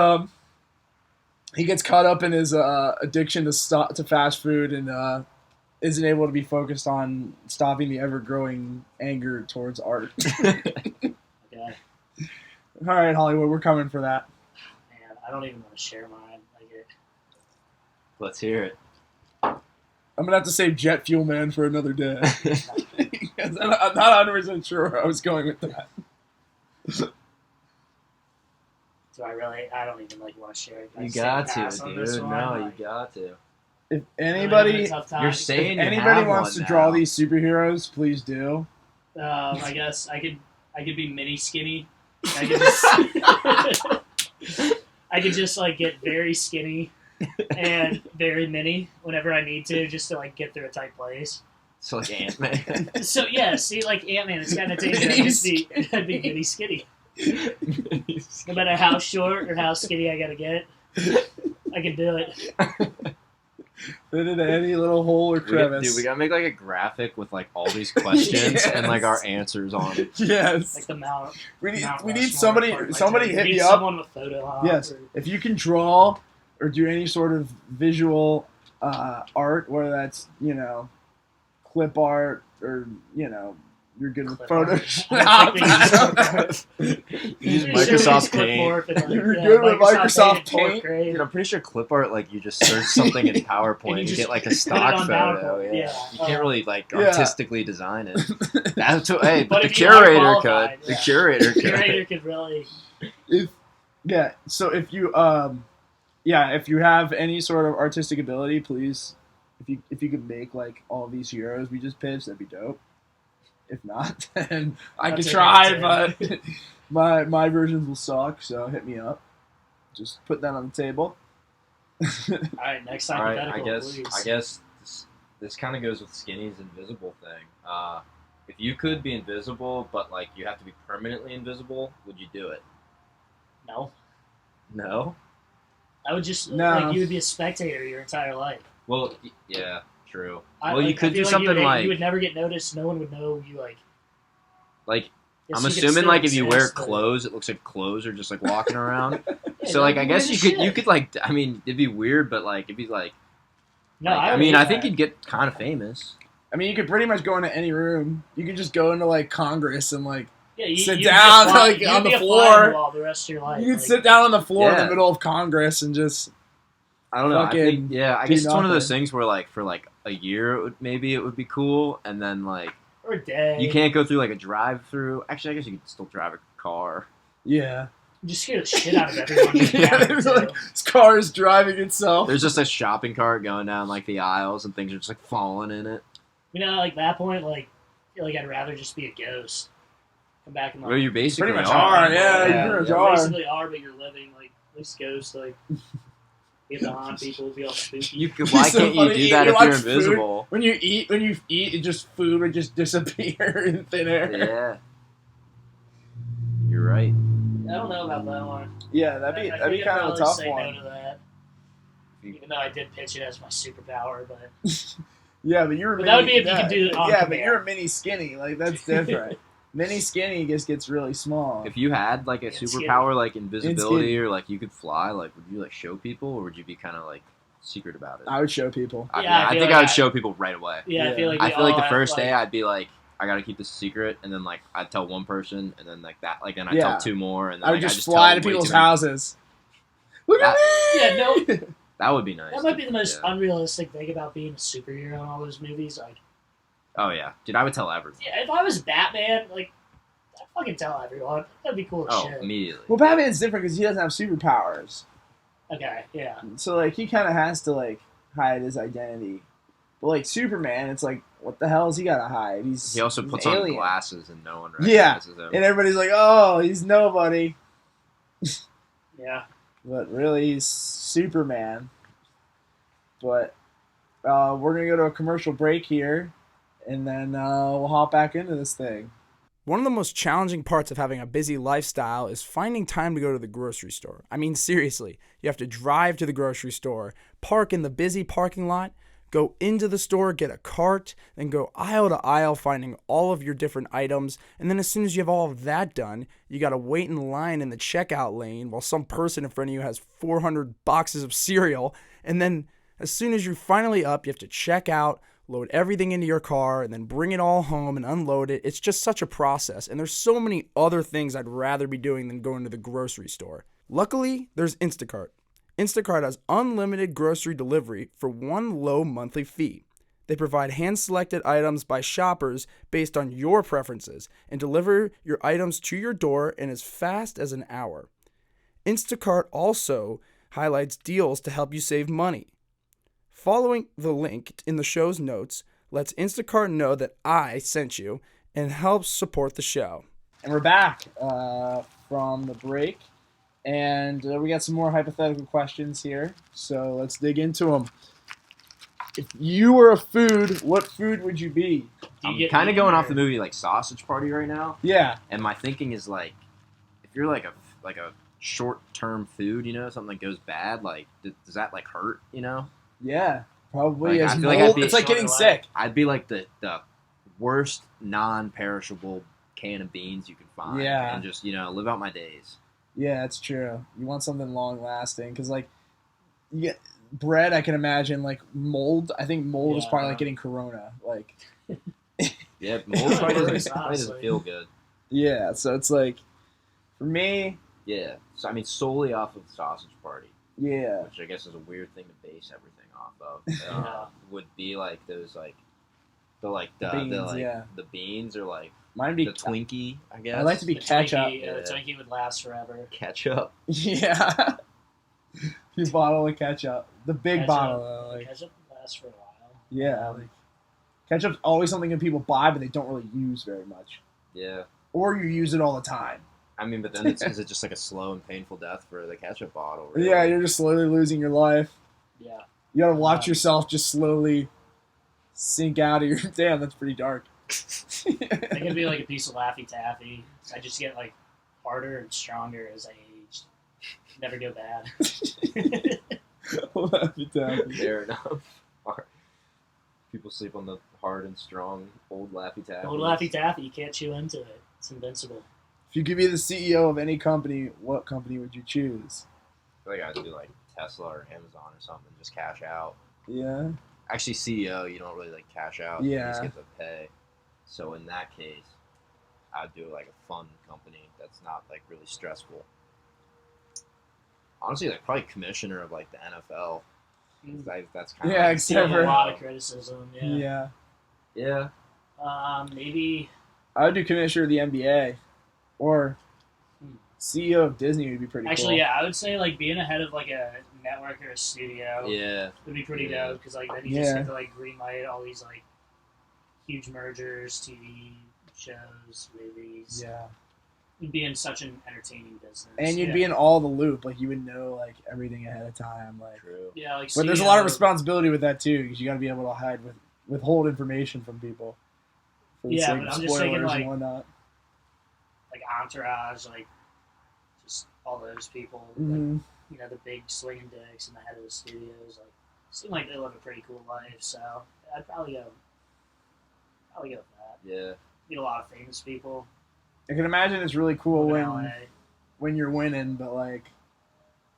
he gets caught up in his addiction to fast food and isn't able to be focused on stopping the ever-growing anger towards art. Okay. All right, Hollywood, we're coming for that. Man, I don't even want to share mine. Like it. Let's hear it. I'm gonna have to save Jet Fuel Man for another day. 'Cause I'm not 100% sure where I was going with that. Do I really? I don't even like want to share it. I You just say got pass to, on dude. this one. No, you Like, got to. If I'm having a anybody, tough time. You're saying if you anybody have wants to one draw now. these superheroes, please do. I guess I could be mini skinny. I could just like get very skinny and very mini whenever I need to, just to like get through a tight place. So like Ant-Man. So yeah, see, like Ant-Man, it's kind of tasty. I'd be mini skinny. No matter how short or how skinny I gotta get, I can do it. Fit into any little hole or crevice. Dude, we gotta make like a graphic with like all these questions and like our Yes. answers on it. Yes. Like the Mount. We need Mount we need Rushmore somebody part, like, somebody we hit need me up. Someone with photo op. Yes. Or, If you can draw or do any sort of visual art, whether that's, clip art or, you're good with Clip art. Photoshop. Use Pretty sure we Microsoft use Paint. Clipboard and, like, You're good with Microsoft in fourth Paint. grade. Dude, I'm pretty sure clip art, like you just search something in PowerPoint And you and just get like a put it stock on photo. PowerPoint, Yeah. yeah. You can't really like Yeah. artistically design it. That's what, hey, But but the if you are curator qualified, could. The yeah. curator could. Curator could really. So if you if you have any sort of artistic ability, please, if you could make like all these heroes we just pitched, that'd be dope. If not, then I That's could okay, try, too. but my versions will suck. So hit me up. Just put that on the table. All right, next All right, hypothetical, I please. guess this kind of goes with Skinny's invisible thing. If you could be invisible, but like you have to be permanently invisible, would you do it? No. No. I would just No. like you would be a spectator your entire life. Well, yeah, true. I, Well, you like, could I feel do something you would never get noticed. No one would know you like. Yes, I'm you could assuming still like if you wear exist, but- clothes, it looks like clothes are just like walking around. Yeah, So like I who guess gives you a could shit? like I mean it'd be weird, but like it'd be like. No, Like, I would mean hate I think that. you'd get kind of famous. I mean, you could pretty much go into any room. You could just go into like Congress and like Yeah, you, sit you'd down, be a fly- like, you'd on be the a fly floor. on the wall the rest of your life. you could like, sit down on the floor in Yeah. the middle of Congress and just I don't know. I think Fucking I do guess it's one of those nothing. things where like for like a year maybe it would be cool, and then like or a day. you can't go through like a drive-through. Actually, I guess you could still drive a car. yeah. You just scare the shit out of everyone. Yeah, there's like this car is driving itself. There's just a shopping cart going down like the aisles, and things are just like falling in it. You know, like that point, like I feel like I'd rather just be a ghost. Come back and like Well, you basically Pretty much are. are, yeah, you pretty much are. basically are, but you're living like this ghost like be able to haunt people, be all spooky. You could, why So can't you funny, do you that if watch you're food. invisible? When you eat, it just food would just disappear in thin air. Yeah. You're right. I don't know about that one. Yeah, I that'd be think kind I'd of a probably tough say one. No to that. Even though I did pitch it as my superpower, but Yeah, but you're. But that would be if you could do it on Yeah, but command. you're a mini skinny. Like that's different. Mini skinny just gets really small. If you had like a It's superpower like invisibility skinny. or like you could fly, like would you like show people or would you be kind of like secret about it? I would show people. Yeah, I I feel think like I would I- show people right away. yeah, I feel like I we feel like all the have, first like, day I'd be like, I gotta keep this secret, and then like I'd tell one person, and then like that, like then I'd Yeah. tell two more, and then I would like, just I'd fly tell to way people's too many. houses. Look at me! Yeah, no. That would be nice. That might be the most Yeah. unrealistic thing about being a superhero in all those movies. Like, Oh yeah, dude, I would tell everyone. yeah, if I was Batman, like, I'd fucking tell everyone. That'd be cool as Oh, shit. immediately. Well, Batman's different because he doesn't have superpowers, Okay, yeah. so like he kind of has to like hide his identity. But like Superman, it's like, what the hell has he got to hide? He also he's puts an on alien. glasses, and no one Yeah. recognizes him. And everybody's like, oh, he's nobody. Yeah. But really, he's Superman. But we're going to go to a commercial break here, and then we'll hop back into this thing. One of the most challenging parts of having a busy lifestyle is finding time to go to the grocery store. I mean, seriously, you have to drive to the grocery store, park in the busy parking lot, go into the store, get a cart, then go aisle to aisle finding all of your different items, and then as soon as you have all of that done, you gotta wait in line in the checkout lane while some person in front of you has 400 boxes of cereal, and then as soon as you're finally up, you have to check out, load everything into your car, and then bring it all home and unload it. It's just such a process, and there's so many other things I'd rather be doing than going to the grocery store. Luckily, there's Instacart. Instacart has unlimited grocery delivery for one low monthly fee. They provide hand-selected items by shoppers based on your preferences and deliver your items to your door in as fast as an hour. Instacart also highlights deals to help you save money. Following the link in the show's notes lets Instacart know that I sent you and helps support the show. And we're back from the break, and we got some more hypothetical questions here, so let's dig into them. If you were a food, what food would you be? Do you I'm get kind of meat going or- off the movie like Sausage Party right now, Yeah, and my thinking is like, if you're like a short-term food, you know, something that goes bad, like does that like hurt, you know? yeah, probably. Like, As I feel like I'd mold, be it's like getting short-lived. sick. I'd be like the worst non-perishable can of beans you can find, Yeah. and just live out my days. Yeah, that's true. You want something long-lasting, because like, you get bread. I can imagine like mold. I think mold is probably Yeah. like getting corona. Like, Yeah, mold probably doesn't Honestly. feel good. yeah. So it's like, for me, Yeah, so I mean solely off of Sausage Party, yeah. which I guess is a weird thing to base everything off of. Yeah. Would be like those like the Beans, yeah. the beans or like Mine be the Twinkie, I guess. I like to be The ketchup. Twinkie, Yeah. the Twinkie would last forever. ketchup. Yeah. You bottle of ketchup. The big Ketchup. bottle, though. Like, Ketchup would last for a while. yeah. Like, ketchup's always something that people buy, but they don't really use very much. Yeah, Or you use it all the time. I mean, but then is it just like a slow and painful death for the ketchup bottle? Really? Yeah, you're just slowly losing your life. Yeah. You gotta watch yourself just slowly sink out of your... Damn, that's pretty dark. I could be like a piece of Laffy Taffy. I just get like harder and stronger as I aged. never go bad. Laffy Taffy. Fair enough. People sleep on the hard and strong old Laffy Taffy. Old Laffy Taffy, you can't chew into it. It's invincible. If you could be the CEO of any company, what company would you choose? I feel like I'd do like Tesla or Amazon or something, just cash out. Yeah. Actually, CEO, you don't really like cash out. Yeah. You just get to pay. So in that case, I'd do like a fun company that's not like really stressful. Honestly, like probably commissioner of like the NFL. That's kind of Yeah, like, except for- A lot of criticism. Yeah. Yeah. Maybe. I would do commissioner of the NBA, or CEO of Disney would be pretty Actually, cool. yeah, I would say like being a head of like a network or a studio yeah. would be pretty Yeah. dope because like then you just get to like greenlight all these like huge mergers, TV shows, movies. Yeah. You'd be in such an entertaining business, And you'd be in all the loop, like you would know like everything ahead of time, like. True. yeah, like. But there's a lot of responsibility with that too, because you got to be able to withhold information from people. For the Yeah, sake but of I'm just thinking, spoilers like- and whatnot. like Entourage, like just all those people. Mhm. Like, the big swinging dicks and the head of the studios, like seem like they live a pretty cool life. So I'd probably go with that. Yeah. Meet a lot of famous people. I can imagine it's really cool Live in when LA. when you're winning, but like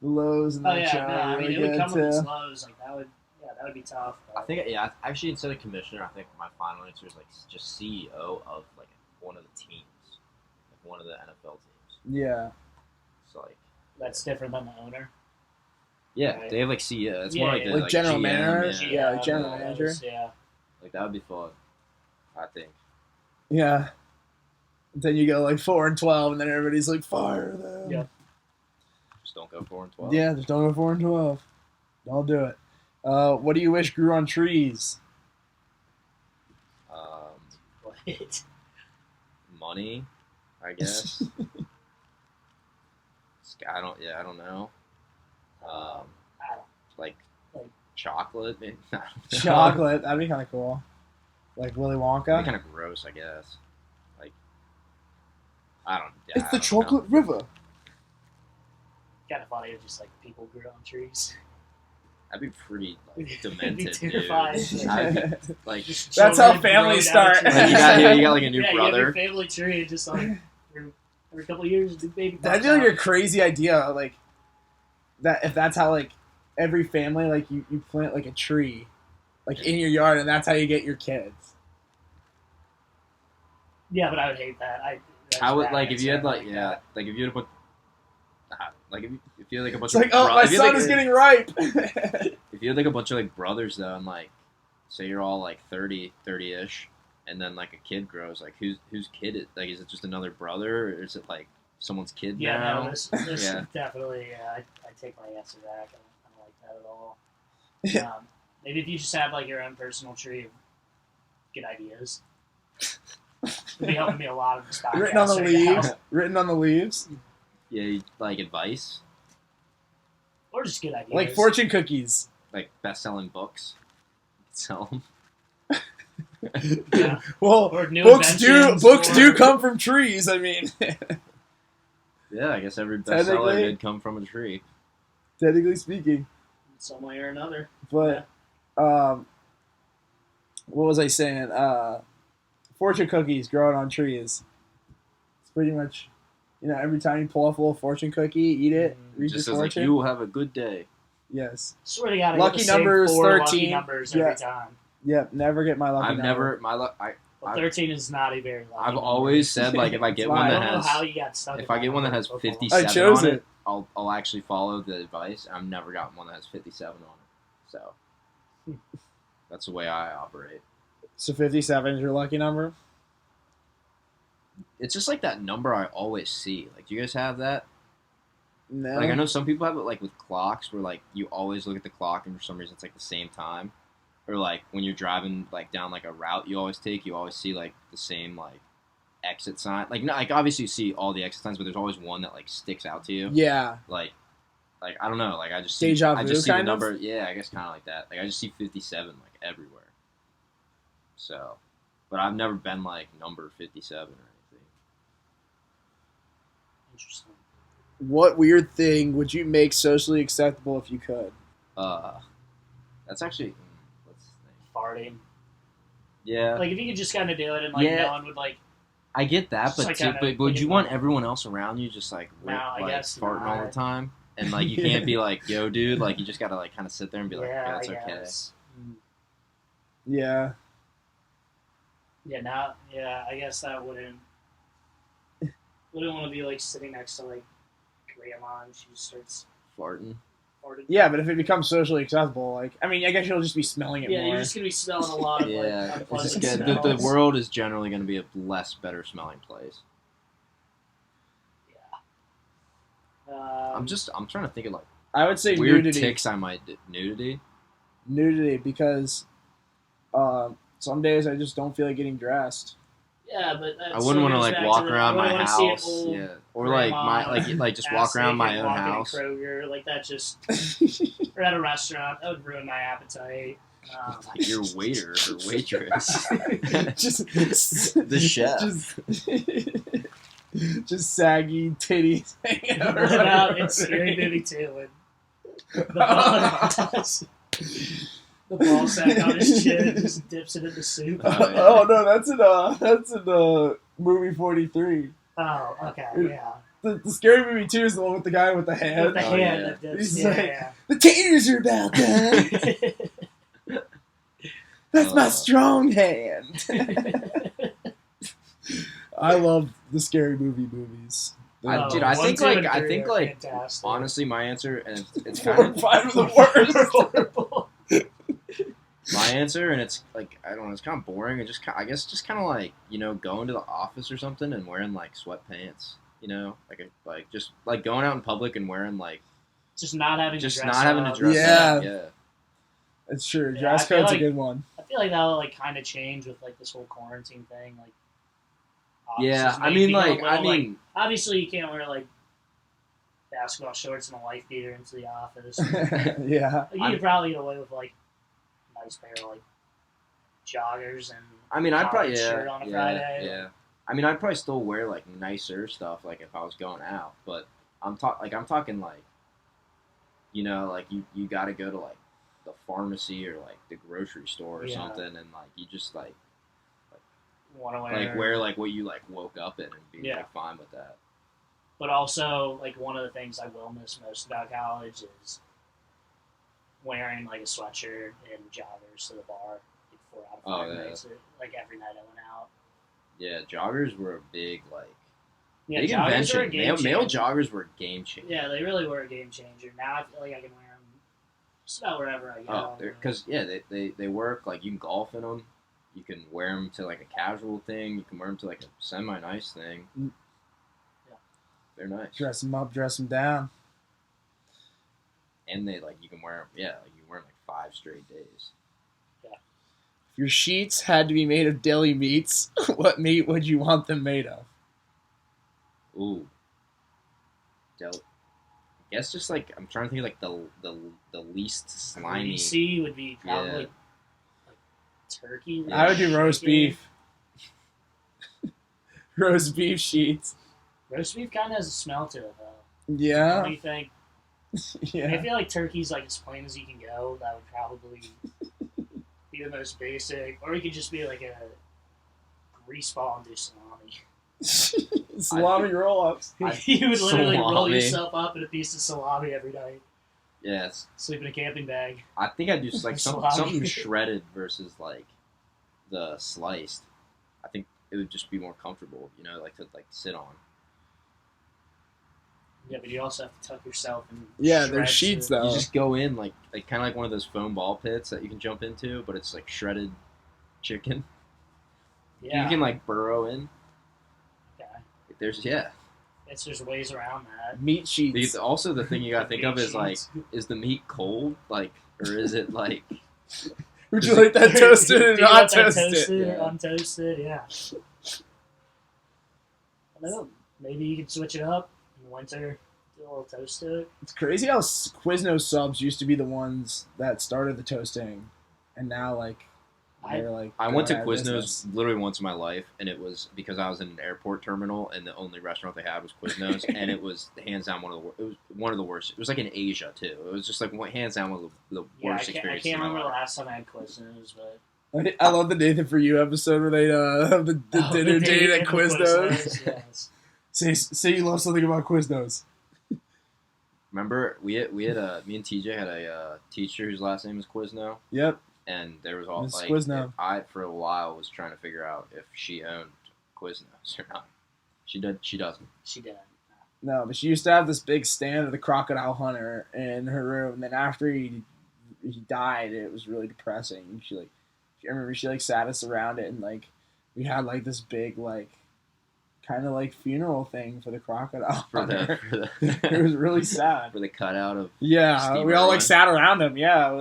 the lows and Oh that yeah, show no, are I mean really it would good come with its too. lows. Like that would be tough. But I think, yeah, actually, instead of commissioner, I think my final answer is like just CEO of like one of the teams, like one of the NFL teams. Yeah. So like, that's different than the owner. yeah, Right. they have like CEO. It's Yeah, more like yeah. the, Like general GM, manager? Yeah, like general all manager. those, yeah. Like that would be fun. I think. Yeah. And then you go like 4-12, and then everybody's like, fire them. Yeah. Just don't go 4-12. Yeah, just don't go 4-12. Don't do it. What do you wish grew on trees? What? Money, I guess. I don't know. I Like Like- chocolate, maybe. I don't know. Chocolate. That'd be kind of cool. Like Willy That'd Wonka. be kind of gross, I guess. Like, I don't. Yeah, It's I the don't chocolate know. river. kind of funny if just like people grew on trees. That'd be pretty like, It'd be demented, dude. terrifying. I'd be, like, Just That's children how families growing out start. of like, trees. you got like a new yeah, you have brother. your family tree and just like every couple of years, the baby. That'd be pops like a out. crazy idea. Like that if that's how like every family like you plant like a tree like in your yard and that's how you get your kids. Yeah, but I would hate that. I would like if you had like like if you had put like if you had like a bunch It's like, oh, my if you had, son like, is getting ripe. if you had like a bunch of like brothers though, and like say you're all like 30-ish, and then like a kid grows, like whose kid is like, is it just another brother, or is it like someone's kid Yeah, now? no, this Yeah. definitely. I take my answer back. I don't like that at all. Maybe if you just have like your own personal tree of good ideas, it'd be helping me a lot of this podcast Written on the right now. leaves. Written on the leaves. Yeah, like advice, or just good ideas. Like fortune cookies. like best-selling books. Sell them. Yeah. Well, Or new books inventions, do or- come from trees. I mean, Yeah, I guess every bestseller Technically- did come from a tree. technically speaking. some way or another. But what was I saying? Fortune cookies growing on trees. It's pretty much, every time you pull off a little fortune cookie, eat it, read Just your says like, fortune. you will have a good day. Yes. Swear to God, I Lucky get the same number is 4 lucky 13. numbers Yeah. every time. Yep. Never get my lucky I've number. never my luck. But I've- 13 is not a very lucky I've number. always said like if I get It's one fine. I that don't know has how you got stuck. if in I get one that has football. 57 I chose on it. it, I'll actually follow the advice. I've never gotten one that has 57 on it, so that's the way I operate. So 57 is your lucky number? It's just like that number I always see. Like, do you guys have that? No. Like, I know some people have it like with clocks, where like you always look at the clock and for some reason it's like the same time. Or like when you're driving like down like a route you always take, you always see like the same like exit sign. Like, no, like obviously you see all the exit signs, but there's always one that like sticks out to you. Yeah. Like I don't know. Like I just Deja I vu just see the kind of? number. Yeah, I guess kind of like that. Like I just see 57 like everywhere. So, but I've never been like number 57 or anything. Interesting. What weird thing would you make socially acceptable if you could? That's actually. Let's think. Farting. Yeah. Like if you could just kind of do it and like Yeah. no one would like. I get that, Just but like too, kinda but would you thinking want about it. everyone else around you just like No, I like guess farting all not. the time? And like you can't be like, yo, dude, like you just gotta like kind of sit there and be like, yeah, that's I okay. guess. Yeah. Yeah, I guess that wouldn't want to be like sitting next to like grandma and she just starts Farting. farting. Yeah, but if it becomes socially acceptable, like, I mean, I guess you'll just be smelling it Yeah, more. you're just gonna be smelling a lot of Yeah, like it's unpleasant just good. The smells. world is generally going to be a less better smelling place. I'm trying to think of like I would say weird nudity. ticks I might do. Nudity. Nudity, because some days I just don't feel like getting dressed. Yeah, but I wouldn't want to like walk around my house, yeah, or like my just walk around my own house. Kroger, like that just or at a restaurant, that would ruin my appetite. Like your waiter or waitress, just the chef, just saggy titties hanging out. What about in Scary Movie 2 when the ball sack on his chin just dips it in the soup? Oh no, that's in movie 43. Oh, okay, yeah. The Scary Movie 2 is the one with the guy with the hand. With the hand that dips. He's Yeah, like, yeah. the taters are about done. That's my strong hand. I love the Scary Movie movies. Dude, I think like fantastic. honestly, my answer, and it's 4 kind and of 5 are the worst. my answer, and it's like I don't know, it's kind of boring, and I guess just kind of like going to the office or something and wearing like sweatpants, like just like going out in public and wearing like just not having to dress Yeah. up. Yeah. It's true. Yeah, Dress I feel code's like- a good one. I feel like that'll like kind of change with like this whole quarantine thing. Like, Yeah, offices I maybe mean, get a like, little, like, obviously you can't wear like basketball shorts and a wife beater into the office. Yeah. Like, you could probably get away with like a nice pair of like joggers and I'd probably collared shirt on a Friday. Yeah. I mean, I'd probably still wear like nicer stuff, like if I was going out. But I'm talking like, like you got to go to like the pharmacy or like the grocery store or something, and like you just like want to wear like what you like woke up in and be Yeah. like fine with that. But also, like, one of the things I will miss most about college is wearing like a sweatshirt and joggers to the bar like 4 out of 5 nights. Like every night I went out. Yeah, joggers were a big like Yeah, big joggers invention. are a game Male changer. joggers were a game changer. Yeah, they really were a game changer. Now I feel like I can wear them just about wherever I go. Oh, because they work. Like you can golf in them. You can wear them to like a casual thing. You can wear them to like a semi-nice thing. Yeah. They're nice. Dress them up, dress them down. And they like you can wear them. Yeah, like you can wear them like 5 straight days. If your sheets had to be made of deli meats, what meat would you want them made of? Ooh. I guess just like I'm trying to think of like the least slimy. greasy would be probably Yeah. like turkey. Yeah. I would do roast chicken. beef. Roast beef sheets. Roast beef kind of has a smell to it, though. What Yeah. do you think? Yeah. I feel like turkey's like as plain as you can go. That would probably be the most basic. Or you could just be like a grease ball and do salami. Salami roll-ups. You would literally roll Salami. yourself up in a piece of salami every night. Yeah, Sleep in a camping bag. I think I'd do just like Salami. something shredded versus like the sliced. I think it would just be more comfortable, like to like sit on. Yeah, but you also have to tuck yourself in. Yeah, there's shreds sheets, to- though. You just go in like kind of like one of those foam ball pits that you can jump into, but it's like shredded chicken. Yeah. You can like burrow in. Yeah. There's There's ways around that. Meat sheets. Also, the thing you gotta think of is like, Sheets. is the meat cold, like, or is it like? Would you like that toasted Do or you not want that toasted? toasted or Yeah. untoasted? Yeah. I don't know. Maybe you could switch it up in the winter. Do a little toast to it. It's crazy how Quiznos subs used to be the ones that started the toasting, and now like They're like, I go went to out of Quiznos business. literally once in my life, and it was because I was in an airport terminal, and the only restaurant they had was Quiznos, and it was hands down one of the worst. It was like in Asia too. It was just like hands down one of the Yeah, I worst can't experiences. remember in the my life. last time I had Quiznos, but I love the Nathan For You episode where they have the dinner date at Quiznos. Yes. Say you love something about Quiznos. Remember, me and TJ had a teacher whose last name was Quizno, Yep. and there was all Miss like Quizno. I for a while was trying to figure out if she owned Quiznos or not. She did. She doesn't. She did. No, but she used to have this big stand of the crocodile hunter in her room, and then after he died, it was really depressing. I remember she like sat us around it, and like we had like this big like kind of like funeral thing for the crocodile hunter. It was really sad. For the cutout of Yeah, we all like sat around him. Yeah,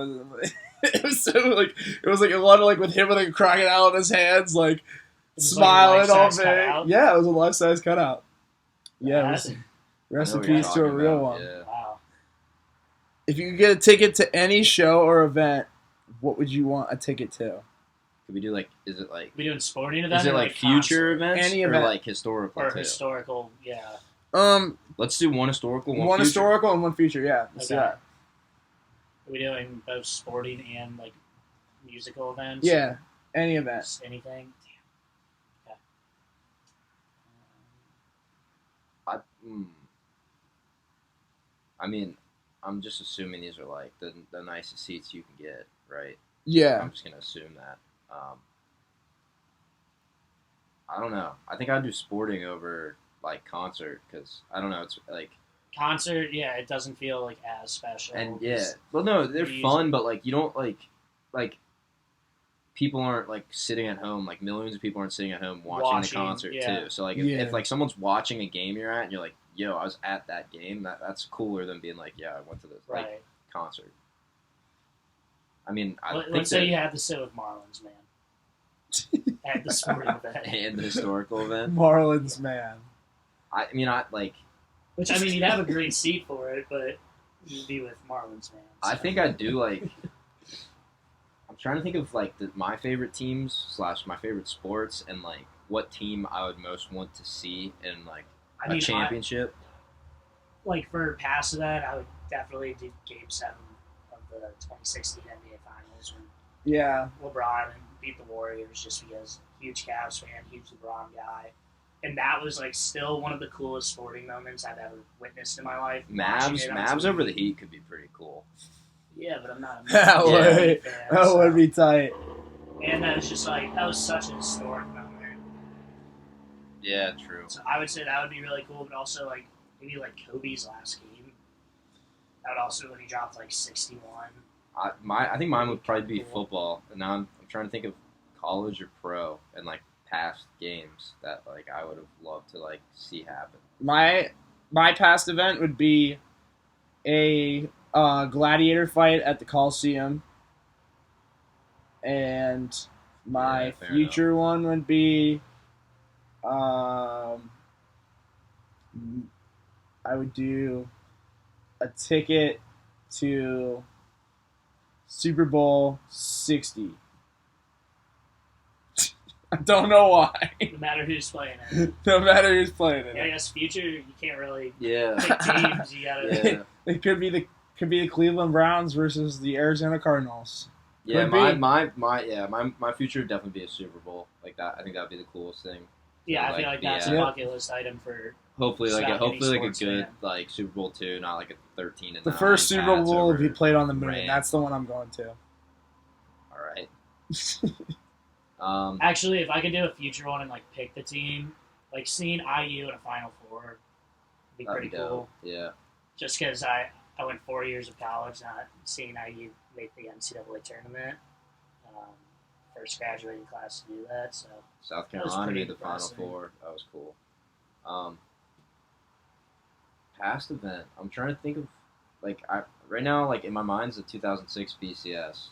it was so like it was like a lot of like with him with like a crocodile in his hands, like smiling all big. Yeah, it was a life size cutout. Yeah, it was, rest in peace to a real one. Yeah. Wow. If you could get a ticket to any show or event, what would you want a ticket to? Could we do like? Is it like? We doing sporting events? Is it like future events? Any or event. like historical? Or too? historical? Yeah. Let's do one historical, one future. historical and one future. Yeah, let's do Okay. that. Are we doing both sporting and like musical events? Yeah, any event. Just anything. Damn. Okay. I mean, I'm just assuming these are like the nicest seats you can get, right? Yeah, I'm just gonna assume that. I don't know. I think I'd do sporting over like concert because I don't know. It's like Concert, yeah, it doesn't feel like as special. and yeah. Well, no, they're fun, but like you don't like people aren't like sitting at home. Like millions of people aren't sitting at home watching the concert yeah. too. So like Yeah. if like someone's watching a game you're at and you're like, yo, I was at that game. That's cooler than being like, yeah, I went to this Right. like concert. I mean, I think Let's say you had to sit with Marlins, man. At the sporting event. and the historical event. Marlins, man. I mean, I like. Which, I mean, you'd have a great seat for it, but you'd be with Marlins, man. So. I think I do like. I'm trying to think of like my favorite teams / my favorite sports and like what team I would most want to see in like a championship. Like for past of that, I would definitely do Game 7 of the 2016 NBA Finals when Yeah, LeBron beat the Warriors, just because huge Cavs fan, huge LeBron guy. And that was like still one of the coolest sporting moments I've ever witnessed in my life. Mavs over the Heat could be pretty cool. Yeah, but I'm not a That Mavs would- fan, that so- would be tight. And that was just like that was such a historic moment. Yeah, true. So I would say that would be really cool, but also like maybe like Kobe's last game. That would also when he dropped like 61. I think mine would probably be football, and now I'm trying to think of college or pro and like past games that like I would have loved to like see happen. My past event would be a gladiator fight at the Coliseum, and my Yeah, fair future one would be I would do a ticket to Super Bowl 60. I don't know why. No matter who's playing it. No matter who's playing Yeah, I it. guess future you can't really Yeah. pick teams. You gotta. Yeah. It could be the Cleveland Browns versus the Arizona Cardinals. Yeah, Could be. my future would definitely be a Super Bowl like that. I think that would be the coolest thing. Yeah, I Like, feel like that's yeah. a bucket list item for. Hopefully, Just like about any a sports good fan. like Super Bowl 2, not like a 13 and The 9 first Super Pats Bowl if over he played on the moon. Rams. That's the one I'm going to. All right. Actually, if I could do a future one and like pick the team, like seeing IU in a Final Four would be That'd pretty be cool. dope. Yeah. Just because I went 4 years of college, not seeing IU make the NCAA tournament. First graduating class to do that, so South That was Carolina pretty made the Final impressive. Four. That was cool. Past event. I'm trying to think of like right now like in my mind's the 2006 BCS.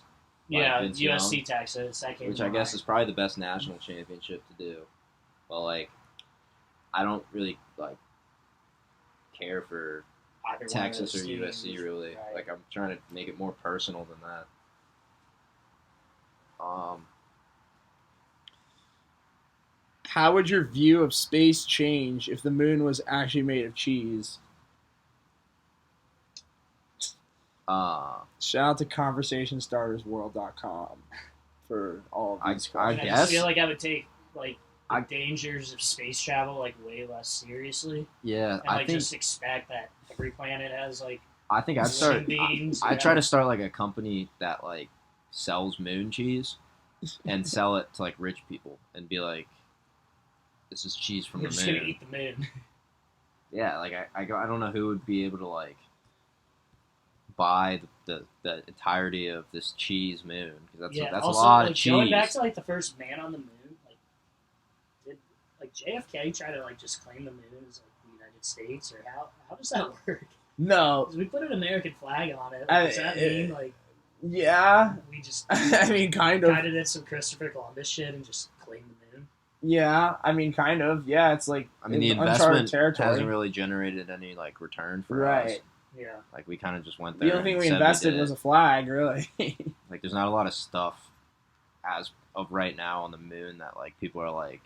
yeah, Vince USC Young, Texas. That came which to I guess mind. is probably the best national championship to do. But like, I don't really like care for Either one of Texas or those USC teams. really. Right. Like I'm trying to make it more personal than that. How would your view of space change if the moon was actually made of cheese? Shout out to conversationstartersworld.com for all of these questions. I just feel like I would take like the dangers of space travel like way less seriously. Yeah, and like just expect that every planet has like. I think I'd start. Beings, I'd try to start like a company that like sells moon cheese, and sell it to like rich people, and be like, "This is cheese from We're the just moon." Gonna eat the moon. Yeah, like I don't know who would be able to like buy the entirety of this cheese moon, because that's also, a lot like, of cheese. Going back to like the first man on the moon, like did like JFK try to like just claim the moon as like the United States, or how does that work? No, we put an American flag on it. Like, does that mean like? Yeah, we just. I mean, kind of did some Christopher Columbus shit and just claim the moon. Yeah, I mean, kind of. Yeah, it's like the investment hasn't really generated any like return for us. Right. Yeah. Like we kind of just went there. The only thing we invested was a flag, really. Like there's not a lot of stuff as of right now on the moon that like people are like,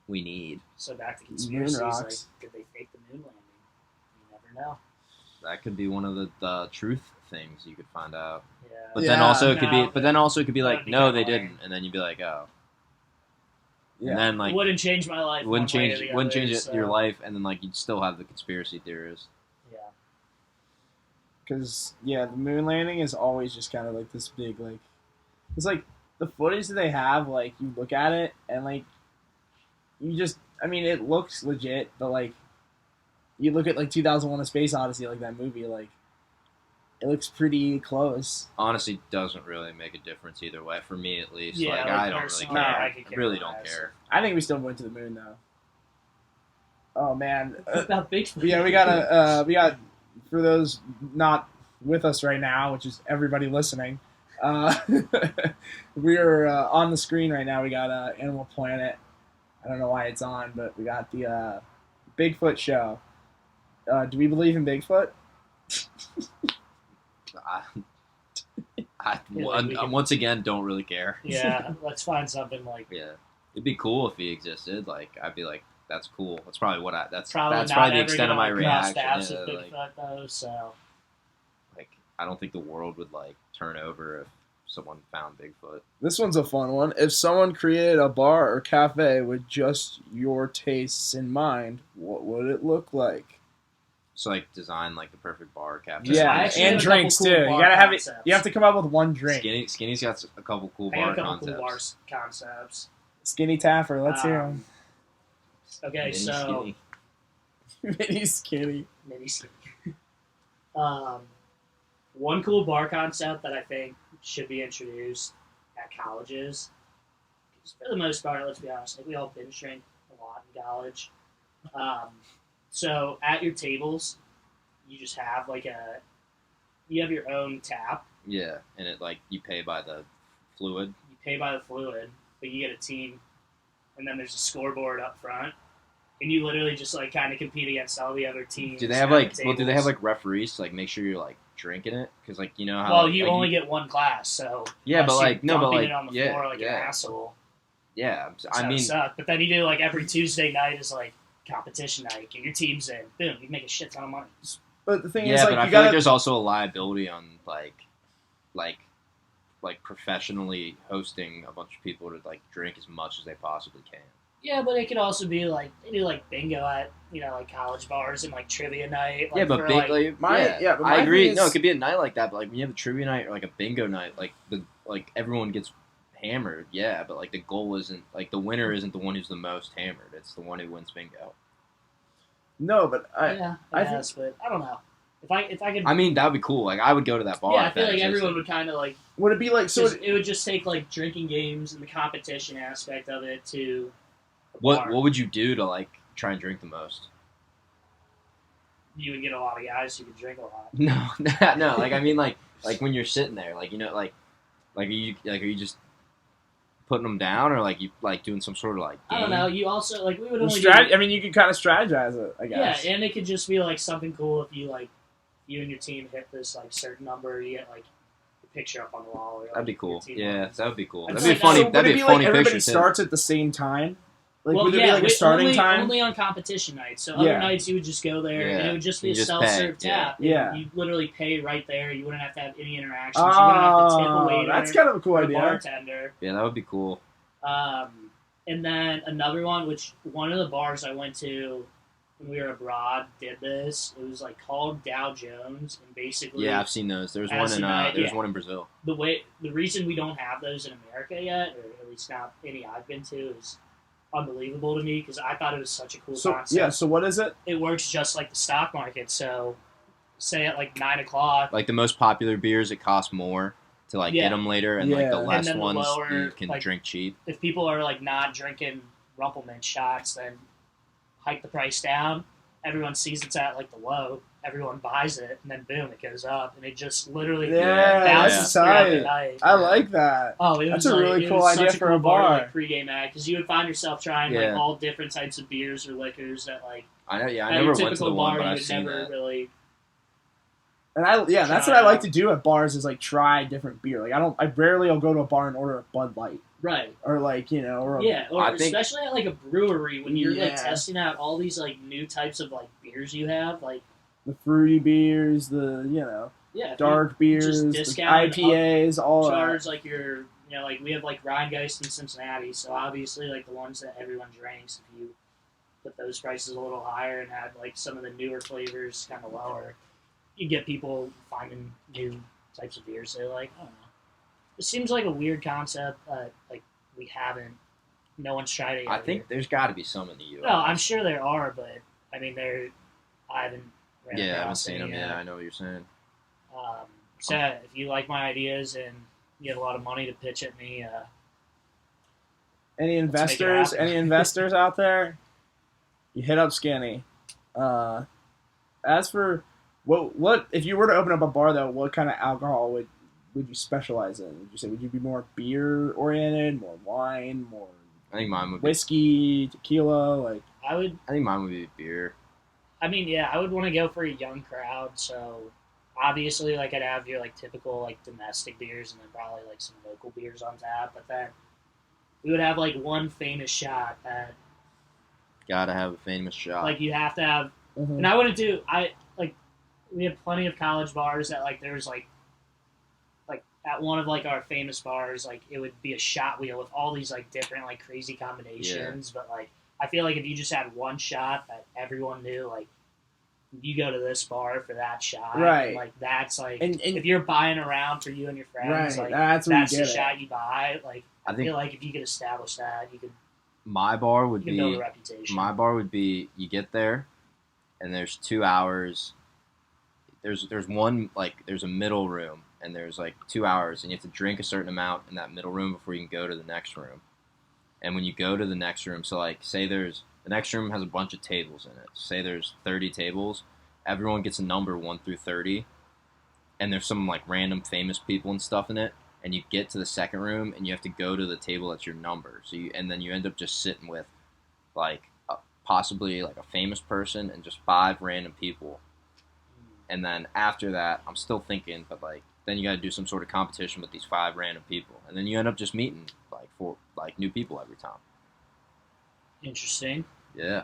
we need. So back to conspiracies, like did they fake the moon landing? You never know. That could be one of the truth things you could find out. Yeah. But then also it could be. But then also it could be like, no, they didn't, and then you'd be like, oh. Yeah. And then like it wouldn't change my life. Wouldn't change your life, and then like you'd still have the conspiracy theorists. Yeah. Because the moon landing is always just kind of like this big like. It's like the footage that they have. Like you look at it and like, you just. I mean, it looks legit, but like, you look at like 2001: A Space Odyssey, like that movie, like. It looks pretty close. Honestly, doesn't really make a difference either way for me, at least. Yeah, like I don't really care. I really don't care. I think we still went to the moon though. Oh man! About Bigfoot. Yeah, we got for those not with us right now, which is everybody listening. We're on the screen right now. We got Animal Planet. I don't know why it's on, but we got the Bigfoot show. Do we believe in Bigfoot? I once again don't really care. Yeah, let's find something like. Yeah, it'd be cool if he existed. Like I'd be like, that's cool. That's probably what that's probably the extent of my reaction. Bigfoot, though, so. Like I don't think the world would like turn over if someone found Bigfoot. This one's a fun one. If someone created a bar or cafe with just your tastes in mind, what would it look like? So like design like the perfect bar cafe. Yeah, and drinks too. You gotta have it. You have to come up with one drink. Skinny's got a couple cool bar concepts. Skinny Taffer, let's hear him. Okay, Mini so skinny. Mini Skinny. Mini Skinny. One cool bar concept that I think should be introduced at colleges. Because for the most part, let's be honest, like we all binge drink a lot in college. So at your tables, you just have you have your own tap. Yeah, and it like you pay by the fluid. You pay by the fluid, but you get a team, and then there's a scoreboard up front, and you literally just like kind of compete against all the other teams. Do they have like? Well, do they have like referees to like make sure you're like drinking it? Because like you know how. Well, you only get one glass, so yeah, but like no, but like it on the floor like an asshole. Yeah, I mean, but then you do like every Tuesday night is like competition night, get your teams in, boom, you make a shit ton of money. But the thing is, like, but I feel like there's also a liability on like professionally hosting a bunch of people to like drink as much as they possibly can. Yeah, but it could also be like they do like bingo at like college bars and like trivia night. Like, yeah, but I agree. No, it could be a night like that. But like when you have a trivia night or like a bingo night, like everyone gets hammered. Yeah, but like the goal isn't like the winner isn't the one who's the most hammered. It's the one who wins bingo. No, but I guess, but I don't know. If I could, I mean, that would be cool. Like I would go to that bar. Yeah, I feel like everyone would kind of like. Would it be like so? It would just take like drinking games and the competition aspect of it to. What would you do to like try and drink the most? You would get a lot of guys who could drink a lot. No. Like I mean, like when you're sitting there, like like are you just putting them down, or like you like doing some sort of like game? I don't know. You also like we would only. I mean, you could kind of strategize it, I guess. Yeah, and it could just be like something cool if you like you and your team hit this like certain number, you get like a picture up on the wall. Or, like, that'd be cool. Yeah, that would be cool. That'd be funny. So that'd be a funny everybody picture. Starts at the same time. Like, well, would there be like a starting only, time? Only on competition nights. So other nights you would just go there and it would just be You a just self-serve pay. tap. Yeah. You literally pay right there. You wouldn't have to have any interactions. You wouldn't have to tip a waiter. That's kind of a cool or idea. a bartender. Yeah, that would be cool. And then another one, which one of the bars I went to when we were abroad did this. It was like called Dow Jones, and basically, Yeah, I've seen those. There's as one in a night, there's one in Brazil. the reason we don't have those in America yet, or at least not any I've been to, is unbelievable to me because I thought it was such a cool concept. Yeah, so what is it? It works just like the stock market. So, say at like 9 o'clock, Like the most popular beers, it costs more to like get them later, and like the And less then the ones lower, you can like, drink cheap. if people are like not drinking Rumpelman shots, then hike the price down. Everyone sees it's at like the low. Everyone buys it, and then boom, it goes up, and it just literally bounces throughout the night. I like that. Oh, That's a really cool idea such a for cool a bar. like, pregame act, because you would find yourself trying like all different types of beers or liquors that like. I know. Yeah, I at never your went to the typical one, bar, but you I've would seen never that. really. And that's what I like to do at bars is like try different beer. Like I rarely will go to a bar and order a Bud Light. Right. Or like, or especially at like a brewery when you're like Yeah. testing out all these like new types of like beers you have, like the fruity beers, the if dark beers, the discounted IPAs, all charge that. like your like we have like Rheingeist in Cincinnati, so obviously like the ones that everyone drinks, if you put those prices a little higher and had like some of the newer flavors kind of lower, you get people finding new types of beers they like. I don't know. It seems like a weird concept, like we haven't. No one's tried it yet. I think there's got to be some in the U.S. No, I'm sure there are, but I mean, I haven't. ran I haven't across seen any them. yet. Yeah, I know what you're saying. So if you like my ideas and you have a lot of money to pitch at me, Any Let's make it investors? happen. Any investors out there? You hit up Skinny. As for what if you were to open up a bar though? What kind of alcohol would you specialize in? Would you be more beer oriented, more wine, more I think mine would be. whiskey, tequila? Like I think mine would be beer. I mean, yeah, I would want to go for a young crowd. So obviously, like I'd have your like typical like domestic beers and then probably like some local beers on tap. But then we would have like one famous shot that Gotta have a famous shot. like you have to have. And I wouldn't do. We have plenty of college bars that like there's like at one of like our famous bars, like it would be a shot wheel with all these like different like crazy combinations. But like I feel like if you just had one shot that everyone knew, like you go to this bar for that shot, Right. Like that's like And if you're buying around for you and your friends, right, like that's where that's you the get it. shot you buy. Like I I think feel like if you could establish that, you could my bar would build a be. reputation. My bar would be. You get there, and there's 2 hours. There's one like there's a middle room, and there's like 2 hours, and you have to drink a certain amount in that middle room before you can go to the next room. And when you go to the next room, so like say the next room has a bunch of tables in it. Say there's 30 tables, everyone gets a number 1 through 30, and there's some like random famous people and stuff in it. And you get to the second room, and you have to go to the table that's your number. And then you end up just sitting with like possibly like a famous person and just 5 random people. And then after that, I'm still thinking, but like then you got to do some sort of competition with these 5 random people, and then you end up just meeting like new people every time. Interesting. Yeah.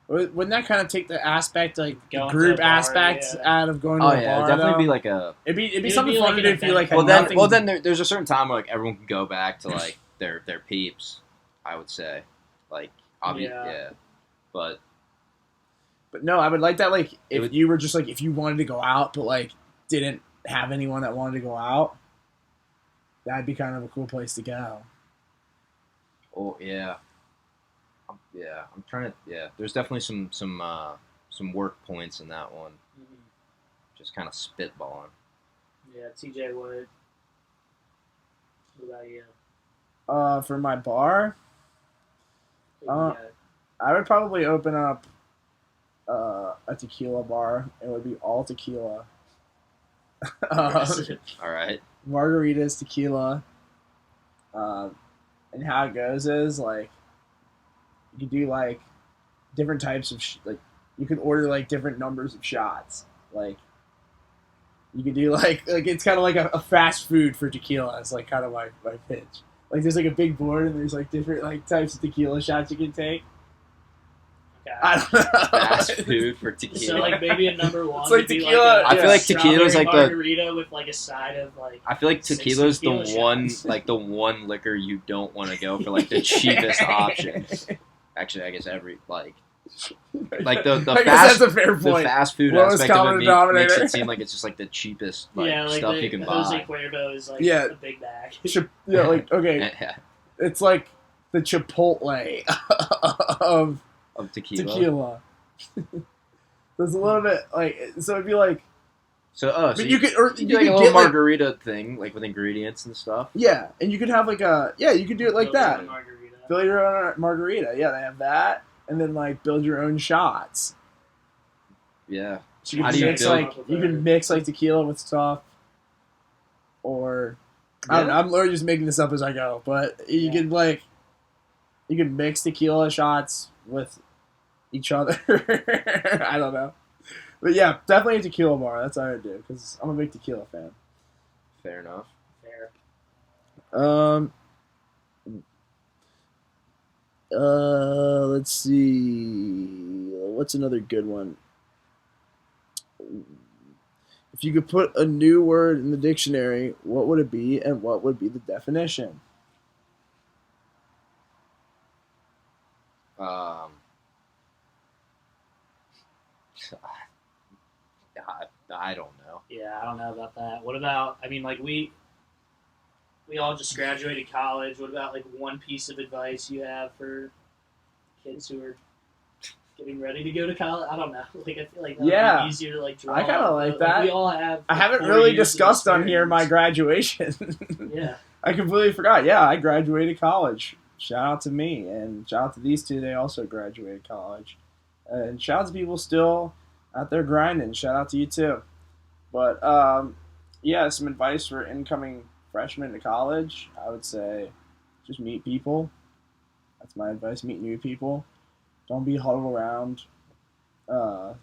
Wouldn't that kind of take the aspect, like the Going to group a bar, aspect, yeah. out of going to Oh a yeah, bar? it'd definitely though? be like a. It'd be It would something be fun like to an do if you like event. had nothing. There's a certain time where like everyone can go back to like their peeps. I would say, like yeah. But no, I would like that. Like It if would- you were just like if you wanted to go out, but like didn't have anyone that wanted to go out, that'd be kind of a cool place to go. oh yeah, I'm trying to There's definitely some work points in that one. Just kind of spitballing. Yeah, TJ Wood. What about you? For my bar, Yeah. I would probably open up a tequila bar. It would be all tequila. All right. Margaritas, tequila. And how it goes is like you do like different types of like you could order like different numbers of shots. Like you could do like it's kind of like a fast food for tequila. It's like kind of my pitch. Like there's like a big board and there's like different like types of tequila shots you can take. Okay. I don't know. Fast food for tequila. So like maybe a number one It's like would be tequila, like a I feel like tequila's strawberry like the. margarita with like a side of like. I feel like 6 tequila's tequila the one, shots. like the one liquor you don't want to go for, like the cheapest option. Actually, I guess every like the I guess fast that's a fair the point. fast food Lowest aspect of common it makes denominator. it seem like it's just like the cheapest like yeah, like stuff the you can Jose buy. Cuervo is like Yeah. a big bag. Yeah, like okay, Yeah, it's like the Chipotle of tequila. tequila. There's a little bit like so it'd be like, So but you could or you you do like could a little get like, margarita thing, like with ingredients and stuff. yeah, and you could have like you could do it like Build your that. own margarita. Build your own margarita. Yeah, they have that, and then like build your own shots. Yeah. So you How can do you mix build- like you can mix like tequila with stuff, or I don't know. I'm literally just making this up as I go, but you Yeah. could like you can mix tequila shots with each other. I don't know, but yeah, definitely a tequila bar. That's what I would do because I'm a big tequila fan. Fair enough. Fair. Let's see. What's another good one? If you could put a new word in the dictionary, what would it be, and what would be the definition? I don't know. Yeah, I don't know about that. What about? I mean, like we all just graduated college. What about like one piece of advice you have for kids who are getting ready to go to college? I don't know. Like I feel like that would Yeah. be easier to like draw. I kinda up, like but, that. We all have. I haven't 4 really years of discussed on here my experience. graduation. Yeah. I completely forgot. Yeah, I graduated college. Shout out to me, and shout out to these two. They also graduated college. And shout out to people still out there grinding. Shout out to you too. But yeah, some advice for incoming freshmen to college. I would say just meet people. That's my advice. Meet new people. Don't be huddled around. Go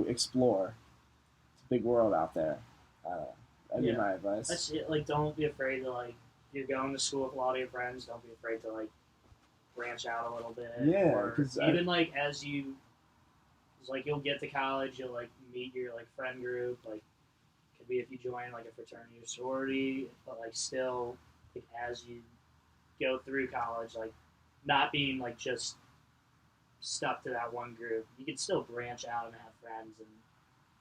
explore. It's a big world out there. That'd be Yeah. my advice. That's it. Like, don't be afraid to like. You're going to school with a lot of your friends. Don't be afraid to like branch out a little bit. Yeah, Or 'cause even like as you, it's like you'll get to college, you'll like meet your like friend group. Like, could be if you join like a fraternity or sorority, but like still, like as you go through college, like not being like just stuck to that one group. You could still branch out and have friends and.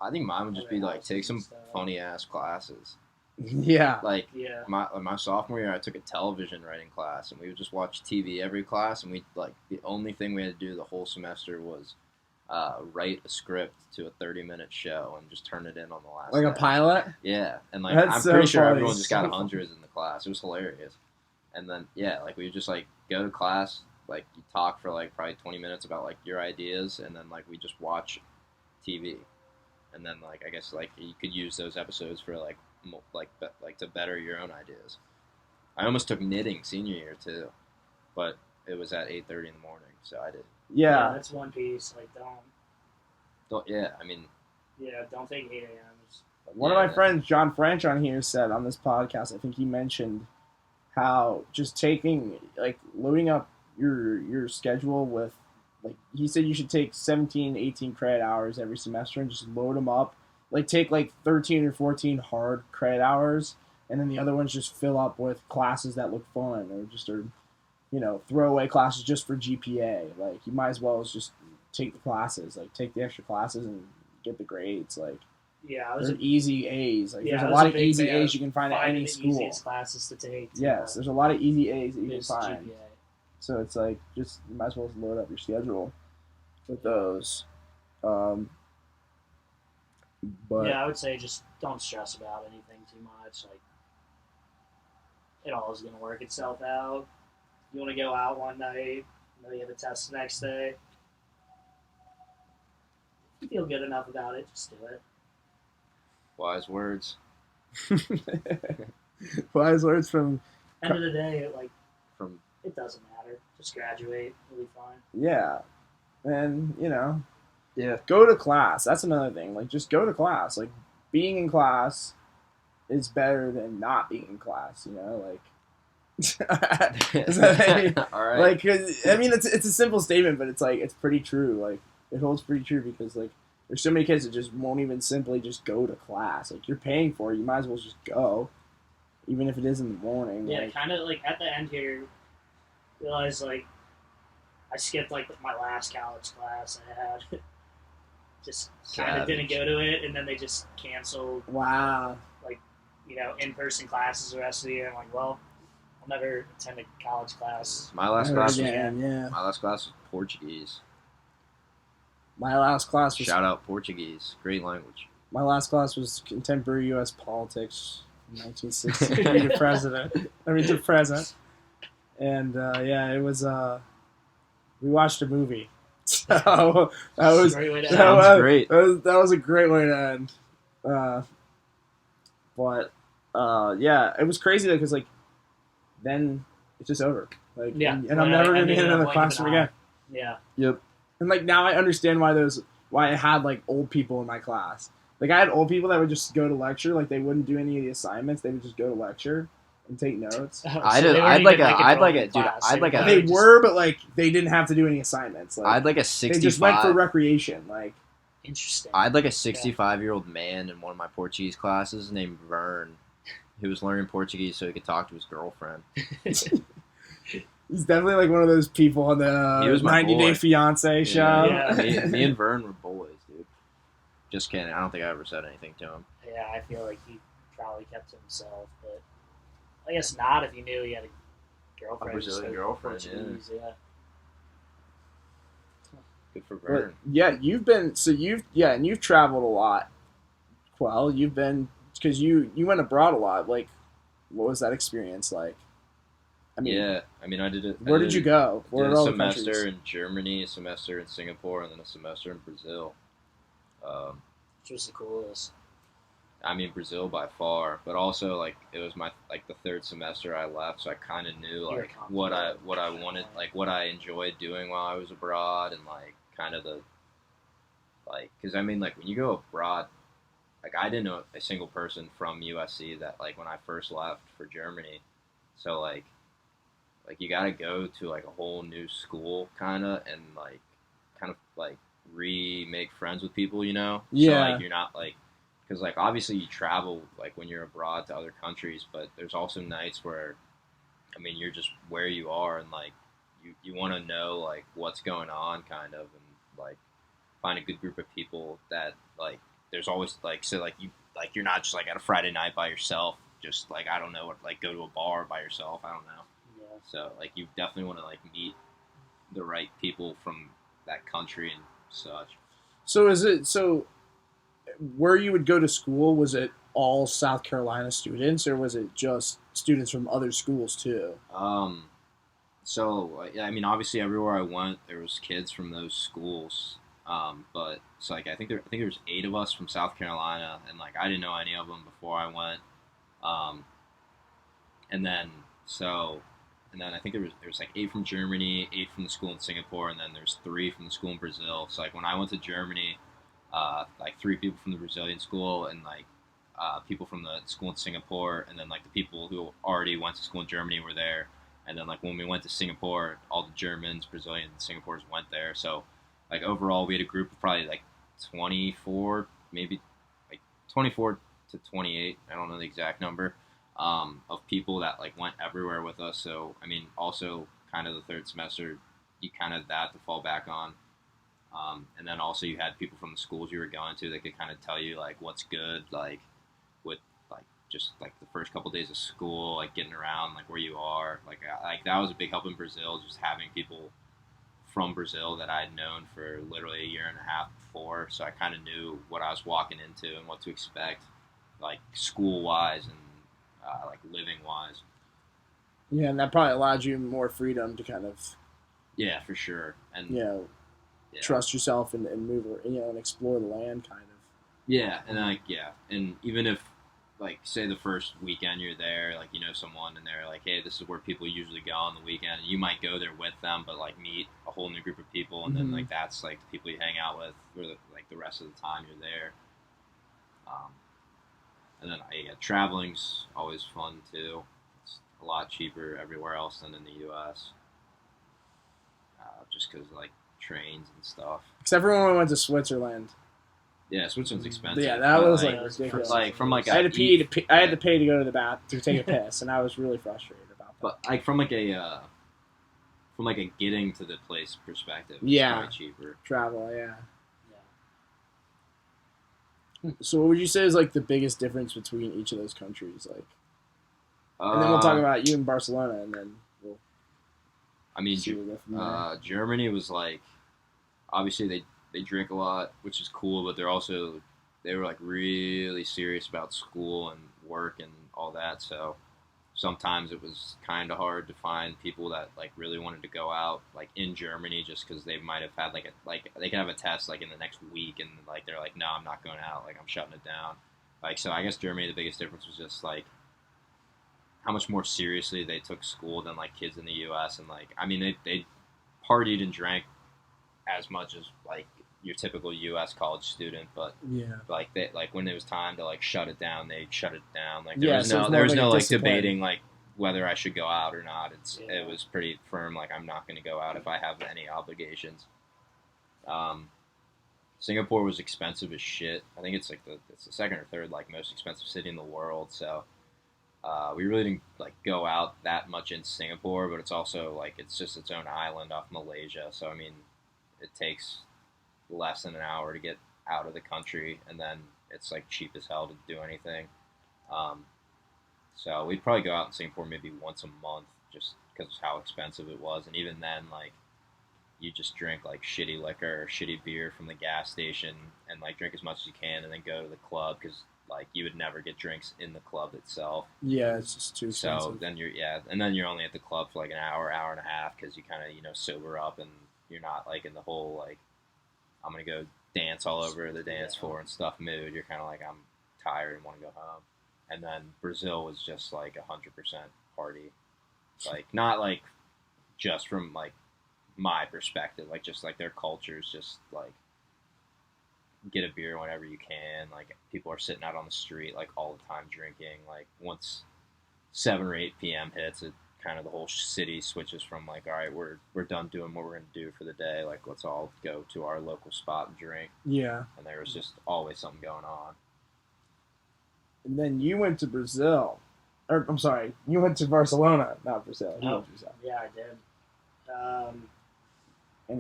I think mine would just be like take some Stuff. funny ass classes. Yeah. Like Yeah. my sophomore year, I took a television writing class, and we would just watch TV every class, and we like the only thing we had to do the whole semester was write a script to a 30-minute show and just turn it in on the last Like a day. pilot? Yeah, and like That's I'm so pretty sure funny. everyone just got So hundreds in the class. It was hilarious. And then yeah, like we would just like go to class, like you talk for like probably 20 minutes about like your ideas, and then like we just watch TV, and then like I guess like you could use those episodes for like to better your own ideas. I almost took knitting senior year too, but it was at 8:30 in the morning, so I did. Yeah. That's one piece. Like, don't take 8 a.m. One of my Yeah. friends, John French, on here said on this podcast, I think he mentioned how just taking, like, loading up your schedule with, like, he said you should take 17, 18 credit hours every semester and just load them up. Like, take, like, 13 or 14 hard credit hours, and then the other ones just fill up with classes that look fun or throwaway classes just for GPA. Like, you might as well just take the classes, like, take the extra classes and get the grades. Like, Yeah, I was there's easy A's. Like, Yeah, there's I a was lot a of big easy fan A's of you can find at finding any the school. easiest classes to take. Yes, there's a lot of easy A's that you can boost find. GPA. So it's like, just, you might as well just load up your schedule with those. But Yeah, I would say just don't stress about anything too much. Like, it all is going to work itself out. You want to go out one night, you have a test the next day. If you feel good enough about it, just do it. Wise words wise words from, End of the day, from it doesn't matter. Just graduate. It'll be fine. yeah. And, yeah. go to class. That's another thing. Like, just go to class. Like, being in class is better than not being in class, Like, Does that- All right. Like, 'cause, I mean, it's a simple statement, but it's like it's pretty true. Like, it holds pretty true because like there's so many kids that just won't even simply just go to class. Like, you're paying for it, you might as well just go, even if it is in the morning. Yeah, Like, kind of like at the end here, realized like I skipped like my last college class I had. Just kind of didn't go to it, and then they just canceled wow. in-person classes the rest of the year. I'm like, well, I'll never attend a college class. My last Never class was again, yeah. my last class was Portuguese. My last class was Shout out Portuguese, great language. My last class was contemporary U.S. politics, from 1960 to president. I mean, to present. And yeah, it was. We watched a movie. So that was Great way to Sounds end. great. that was a great way to end. But yeah, it was crazy though, because like then it's just over. Like, Yeah, and I'm never gonna be in another classroom again. Yeah. Yep. And like now I understand why I had like old people in my class. Like I had old people that would just go to lecture, like they wouldn't do any of the assignments. They would just go to lecture and take notes. I'd like a- They were, but like they didn't have to do any assignments. Like, I'd like a they just went for 65. recreation. Like Interesting. I had like a 65-year-old man in one of my Portuguese classes named Vern. He was learning Portuguese so he could talk to his girlfriend. he's definitely like one of those people on He the was my 90 Day boy. Fiance show. Yeah. Me and Vern were boys, dude. Just kidding. I don't think I ever said anything to him. Yeah, I feel like he probably kept to himself, but I guess not if you knew he had a girlfriend. A Brazilian just girlfriend, Portuguese, yeah. Good for But, Vern. yeah, and you've traveled a lot. Well, you've been because you went abroad a lot. Like, what was that experience like? I mean, I did it. where did you go? I Where did are a all the semester countries? in Germany, a semester in Singapore, and then a semester in Brazil. Which was the coolest. Brazil by far, but also like it was my the third semester I left, so I kind of knew were like what I wanted, like what I enjoyed doing while I was abroad, and like kind of the because like when you go abroad, like I didn't know a single person from USC that like when I first left for Germany, so like you got to go to like a whole new school kind of and like kind of like remake friends with people, so Yeah. like you're not like because like obviously you travel like when you're abroad to other countries, but there's also nights where you're just where you are and like you want to know like what's going on kind of and like find a good group of people that like there's always like so like you're not just like at a Friday night by yourself, just like I don't know, like go to a bar by yourself, I don't know. Yeah. So like you definitely want to like meet the right people from that country and such. So where you would go to school, was it all South Carolina students, or was it just students from other schools too? So yeah, obviously everywhere I went, there was kids from those schools. But so like I think there was 8 of us from South Carolina, and like I didn't know any of them before I went. And then I think there was like 8 from Germany, 8 from the school in Singapore, and then there's 3 from the school in Brazil. So like when I went to Germany, like 3 people from the Brazilian school and like people from the school in Singapore, and then like the people who already went to school in Germany were there. And then like when we went to Singapore, all the Germans, Brazilians, and Singaporeans went there. So like overall, we had a group of probably like 24, maybe like 24 to 28. I don't know the exact number of people that like went everywhere with us. So also kind of the third semester, you kind of that to fall back on. And then also you had people from the schools you were going to that could kind of tell you like what's good, like with like just like the first couple days of school, like getting around, like where you are, like that was a big help in Brazil, just having people from Brazil that I had known for literally a year and a half before, so I kind of knew what I was walking into and what to expect, like school wise and like living wise. Yeah, and that probably allowed you more freedom to kind of Yeah, for sure, and yeah. trust yourself and move and explore the land kind of. Yeah, and and even if like say the first weekend you're there, like someone and they're like, hey, this is where people usually go on the weekend, and you might go there with them, but like meet a whole new group of people, and then like that's like the people you hang out with for like the rest of the time you're there. And then traveling's always fun too. It's a lot cheaper everywhere else than in the U.S. Just because like trains and stuff. Except for when we went to Switzerland. Yeah, Switzerland's expensive. Yeah, that but, was like ridiculous. from like I had to pay to go to the bath to take a piss, and I was really frustrated about that. But like from like a getting to the place perspective, it's Yeah. probably cheaper. Travel, yeah. So what would you say is like the biggest difference between each of those countries? Like, and then we'll talk about you in Barcelona, and then we'll. I mean, see where we go from there. Germany was like, obviously they drink a lot, which is cool, but they were like really serious about school and work and all that. So sometimes it was kind of hard to find people that like really wanted to go out like in Germany, just because they might have had like they could have a test like in the next week, and like they're like, no, I'm not going out, like I'm shutting it down. Like, so I guess Germany, the biggest difference was just like how much more seriously they took school than like kids in the U.S. And like, I mean, they partied and drank as much as like your typical U.S. college student, but like they like when it was time to like shut it down, they shut it down. Like there was no like debating like whether I should go out or not. It was pretty firm. Like, I'm not going to go out if I have any obligations. Singapore was expensive as shit. I think it's like it's the second or third like most expensive city in the world. So we really didn't like go out that much in Singapore, but it's also like it's just its own island off Malaysia. So I mean, it takes less than an hour to get out of the country, and then it's like cheap as hell to do anything. So we'd probably go out in Singapore maybe once a month, just because of how expensive it was. And even then, like, you just drink like shitty liquor or shitty beer from the gas station, and like drink as much as you can, and then go to the club, because like you would never get drinks in the club itself. Yeah, it's just too expensive. So then you're only at the club for like an hour and a half, because you kind of sober up, and you're not like in the whole like I'm gonna go dance all over the dance floor and stuff mood. You're kind of like, I'm tired and want to go home. And then Brazil was just like 100% party, like not like just from like my perspective, like just like their culture is just like get a beer whenever you can. Like people are sitting out on the street like all the time drinking. Like once 7 or 8 p.m. hits, it kind of the whole city switches from like, all right, we're done doing what we're gonna do for the day. Like let's all go to our local spot and drink. Yeah. And there was just always something going on. And then you went to Brazil. Or, I'm sorry, you went to Barcelona, not Brazil. You went to Brazil. Yeah, I did.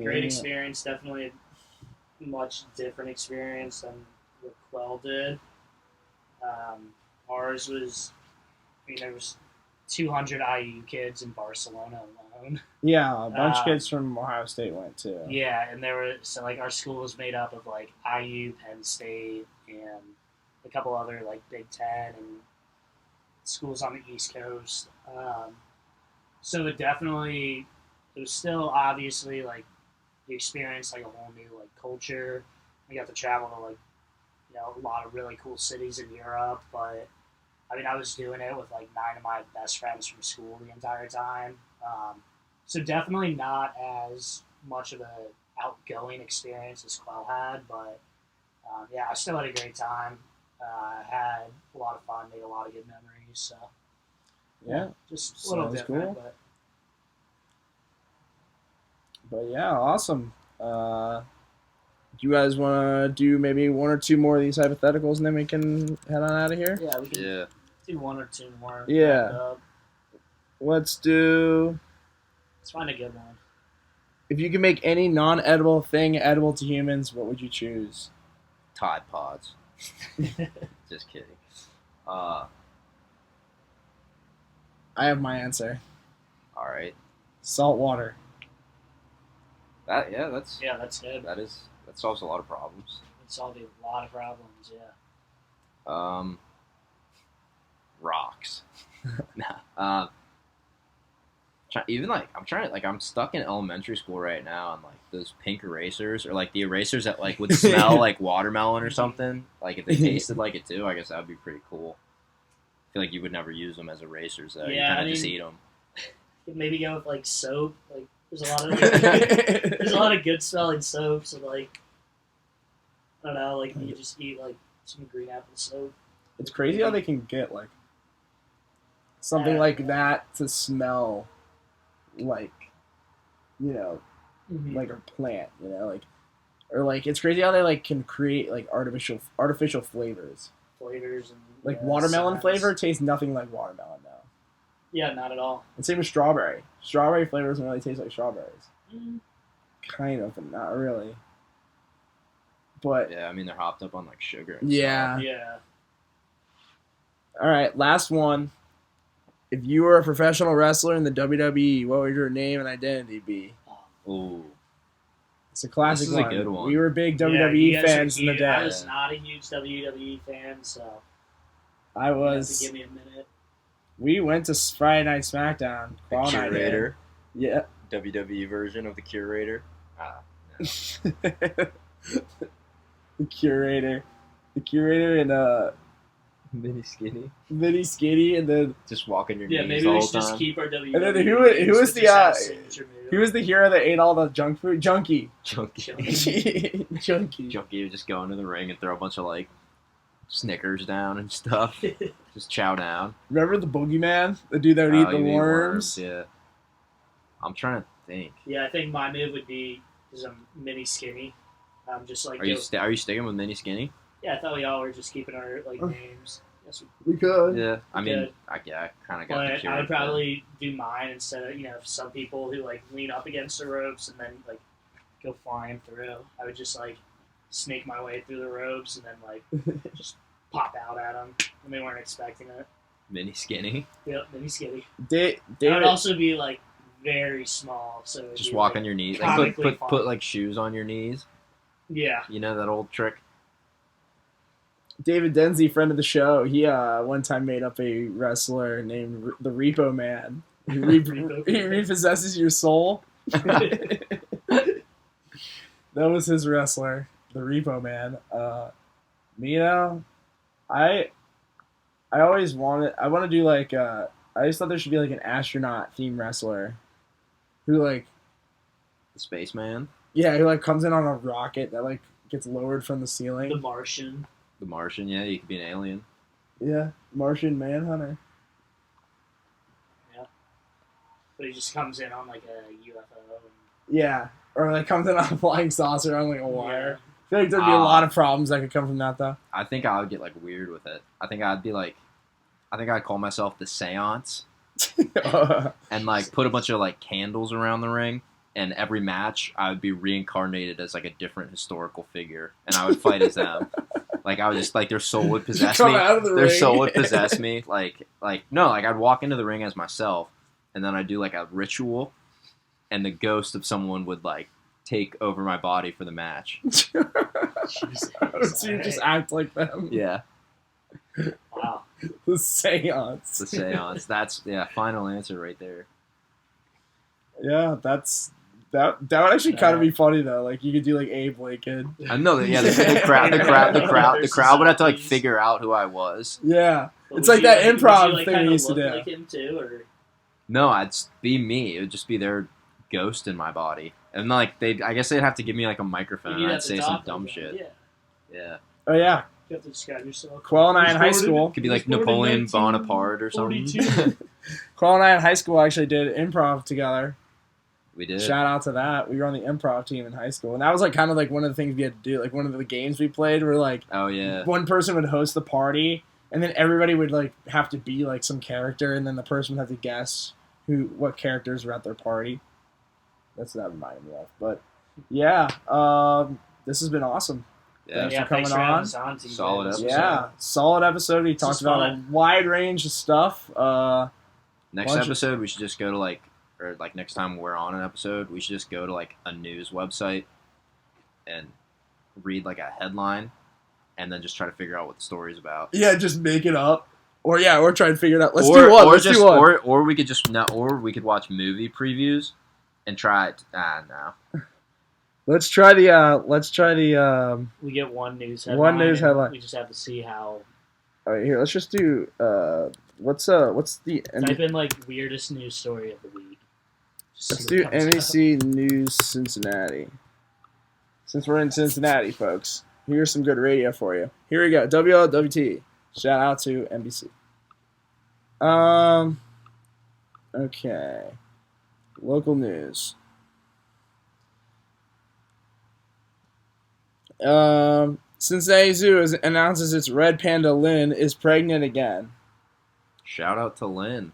Great experience, definitely a much different experience than what Quell did. Ours was, there was 200 IU kids in Barcelona alone. Yeah, a bunch of kids from Ohio State went too. Yeah, and like our school was made up of like IU, Penn State, and a couple other like Big Ten and schools on the East Coast. So it was still obviously like you experienced like a whole new like culture. We got to travel to like a lot of really cool cities in Europe, but I mean I was doing it with like 9 of my best friends from school the entire time. So definitely not as much of a outgoing experience as Quell had, but yeah, I still had a great time. Had a lot of fun, made a lot of good memories. So yeah, just a little different, cool. But yeah, awesome. Do you guys want to do maybe 1 or 2 more of these hypotheticals, and then we can head on out of here? Yeah, we can do 1 or 2 more. Yeah. Let's find a good one. If you could make any non-edible thing edible to humans, what would you choose? Tide Pods. Just kidding. I have my answer. All right. Salt water. That's good. That solves a lot of problems. It solves a lot of problems. Yeah. Rocks. Nah. I'm stuck in elementary school right now, and like those pink erasers, or like the erasers that like would smell like watermelon or something. Like if they tasted like it too, I guess that would be pretty cool. I feel like you would never use them as erasers though. Yeah, you kind of just eat them. Maybe go with like soap. Like there's a lot of good smelling soaps, and like I don't know, like you could just eat like some green apple soap. It's crazy how they can get like something like that to smell like, Mhm. like a plant, or like it's crazy how they like can create like artificial flavors. Flavors and Like watermelon scents. flavor tastes nothing like watermelon though. Yeah, not at all. And same with strawberry. Strawberry flavor doesn't really taste like strawberries. Mm. Kind of, but not really. But Yeah, I mean they're hopped up on like sugar. And yeah. Yeah. All right, last one. If you were a professional wrestler in the WWE, what would your name and identity be? stuff. Ooh. It's a classic This is a one. good one. We were big Yeah, WWE you guys are fans in the huge. day. I was not a huge WWE fan, so I you have was. to give me a minute. We went to Friday Night SmackDown. The Qual and I did. Curator, Yeah. WWE version of the Curator. No. The Curator. The Curator and Mini skinny. Vinny Skinny, and then Just walking your Yeah, knees maybe the we whole should just time. keep our WWE. And then who was names, the, which is our signature move. he was the hero that ate all the junk food? Junkie. Junkie. Junkie. Junkie would just go into the ring and throw a bunch of like Snickers down and stuff. Just chow down. Remember the boogeyman? The dude that would eat the you worms? Yeah. I'm trying to think. Yeah, I think my move would be because I'm mini skinny. I'm just like. Are you sticking with mini skinny? Yeah, I thought we all were just keeping our like names. Yes, We could. Yeah. I mean, Good. I kind of got the but cure. I would probably do mine instead of some people who like lean up against the ropes and then like go flying through. I would just like snake my way through the ropes and then like just pop out at them when they weren't expecting it. Mini skinny. Yep, mini skinny. I David. would also be like very small, so it'd Just be, walk like, on your knees. Like comically put funny. like shoes on your knees. Yeah. You know that old trick. David Denzi, friend of the show, he one time made up a wrestler named the Repo Man. He repossesses your soul. That was his wrestler, the Repo Man. I always I want to do like I just thought there should be like an astronaut themed wrestler who like The spaceman. who like comes in on a rocket that like gets lowered from the ceiling. The Martian. The Martian. Yeah, you could be an alien. Yeah, Martian Manhunter. But he just comes in on like a UFO. Yeah, or like comes in on a flying saucer on like a wire. Yeah. I feel like there'd be a lot of problems that could come from that though. I think I would get like weird with it. I think I'd call myself the Seance and like put a bunch of like candles around the ring. And every match, I would be reincarnated as like a different historical figure, and I would fight as them. Like I would just like their soul would possess me. Their soul would possess me. Like I'd walk into the ring as myself, and then I'd do like a ritual, and the ghost of someone would like take over my body for the match. Jesus. So you just act like them. Yeah, Wow. The Seance. the Seance. That's final answer right there. Yeah, that would actually kind of be funny though. Like you could do like Abe Lincoln. I know that. Yeah, the crowd would have to like figure out who I was. Yeah, But it's would like you, that would improv you, like, thing kinda we used to look do. like him too, or No, I'd be me. It would just be their ghost in my body, and like I guess they'd have to give me like a microphone, you'd and have I'd to say some talk dumb like shit. that. Yeah, Yeah, Oh yeah, you have to describe yourself. Quell and I in high school. could be like He was born in Napoleon Bonaparte or something. 1942. Quell and I in high school actually did improv together. We did. Shout out to that. We were on the improv team in high school, and that was like kind of like one of the things we had to do. Like one of the games we played were like Oh yeah. one person would host the party, and then everybody would like have to be like some character, and then the person would have to guess what characters were at their party. That's what that reminded me of. But yeah, this has been awesome. Yeah. Thanks for coming having on. us on. To you Solid guys. episode. Yeah, solid episode. We talked is about a fun. wide range of stuff. Next Bunch of- episode, we should just go to like, or like next time we're on an episode, we should just go to like a news website and read like a headline, and then just try to figure out what the story's about. Yeah, just make it up, or try and figure it out. Let's or, do one. Or Let's just, do one. Or we could just or we could watch movie previews and try it. No. Let's try the. We get one news headline. One news and headline. We just have to see how. All right, here. Let's just do. What's the? Type in like weirdest news story of the week. Just Let's see do what comes up. NBC News Cincinnati. Since we're in Cincinnati, folks, here's some good radio for you. Here we go. WLWT. Shout out to NBC. Okay. Local news. Cincinnati Zoo announces its red panda Lynn is pregnant again. Shout out to Lynn.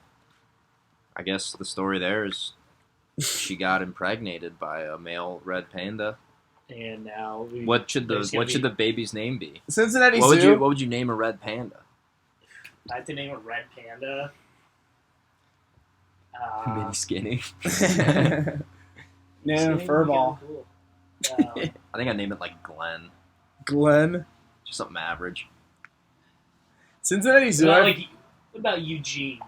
I guess the story there is she got impregnated by a male red panda. And now What should the baby's name be? Cincinnati What Zoo. would you name a red panda? I have to name a red panda. Mini skinny. Name him Furball. Cool. I think I'd name it like Glenn. Glenn. Just something average. Cincinnati Zoo. what about Eugene?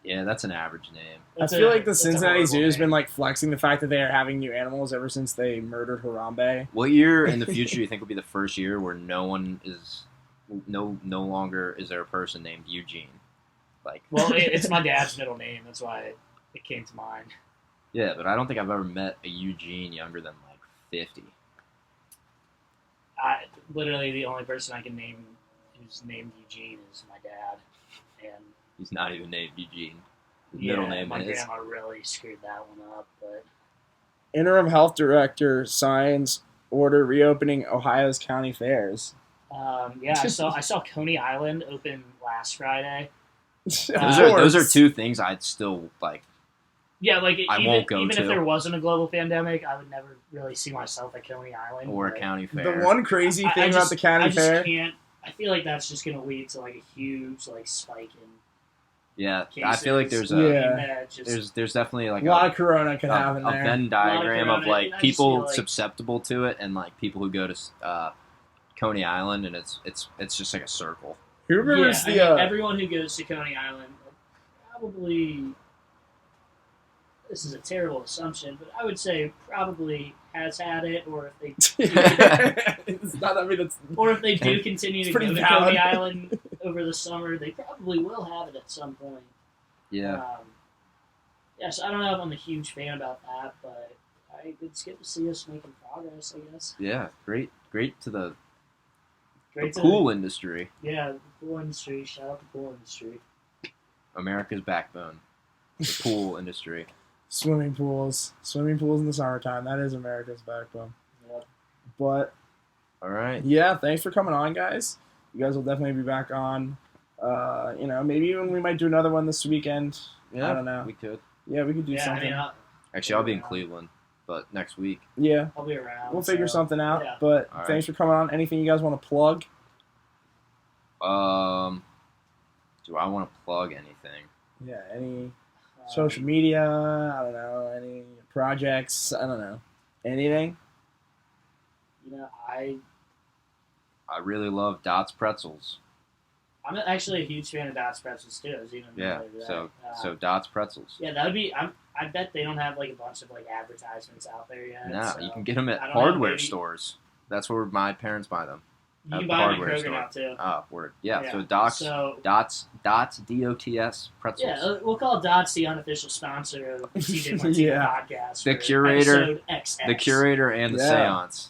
Yeah, that's an average name. I feel like the Cincinnati Zoo has been like flexing the fact that they are having new animals ever since they murdered Harambe. What year in the future do you think will be the first year where no longer is there a person named Eugene? Like, Well, it's my dad's middle name. That's why it came to mind. yeah, but I don't think I've ever met a Eugene younger than like 50. Literally, the only person I can name who's named Eugene is my dad. And He's not even named Eugene. His middle name my is. grandma really screwed that one up. But Interim health director signs order reopening Ohio's county fairs. yeah, I saw Coney Island open last Friday. Those are two things I'd still like. Yeah, like won't go even to. if there wasn't a global pandemic, I would never really see myself at Coney Island Or a but county fair. The one crazy thing about the county I just fair. can't. I feel like that's just going to lead to like a huge like spike in Yeah, cases. I feel like there's there's definitely like a lot of corona could a happen there. Venn diagram of corona, like and I just people feel like- susceptible to it and like people who go to Coney Island, and it's just like a circle. Who remembers everyone who goes to Coney Island probably. This is a terrible assumption, but I would say probably has had it, or if they it's not. I mean, it's or if they do continue to go pretty to valid. Coney Island over the summer, they probably will have it at some point. Yeah. Yes, I don't know if I'm a huge fan about that, but it's good to see us making progress, I guess. Yeah, great to the Great pool industry. Yeah, the pool industry. Shout out the pool industry. America's backbone. The pool industry. Swimming pools in the summertime. That is America's backbone. Yep. But All right. yeah, thanks for coming on, guys. You guys will definitely be back on. Maybe even we might do another one this weekend. Yeah, I don't know. We could. Yeah, we could do something. Actually, I'll be in Cleveland, but next week. Yeah, I'll be around. we'll figure something out. yeah. But All right. thanks for coming on. Anything you guys want to plug? Do I want to plug anything? Yeah, any social media? I don't know. Any projects? I don't know. Anything? I I really love Dots Pretzels. I'm actually a huge fan of Dots Pretzels too. I was even Yeah. related to So that. Dots Pretzels. Yeah, that would be. I bet they don't have like a bunch of like advertisements out there yet. No, so. you can get them at I don't know, hardware maybe- stores. That's where my parents buy them. You at can the buy them at hardware Kroger store. now too. Oh, word. Yeah. Yeah, So so- Dots DOTS Pretzels. Yeah, we'll call Dots the unofficial sponsor of the TJ Martino Yeah. podcast. The for Curator- episode XX. The Curator and the Yeah. Seance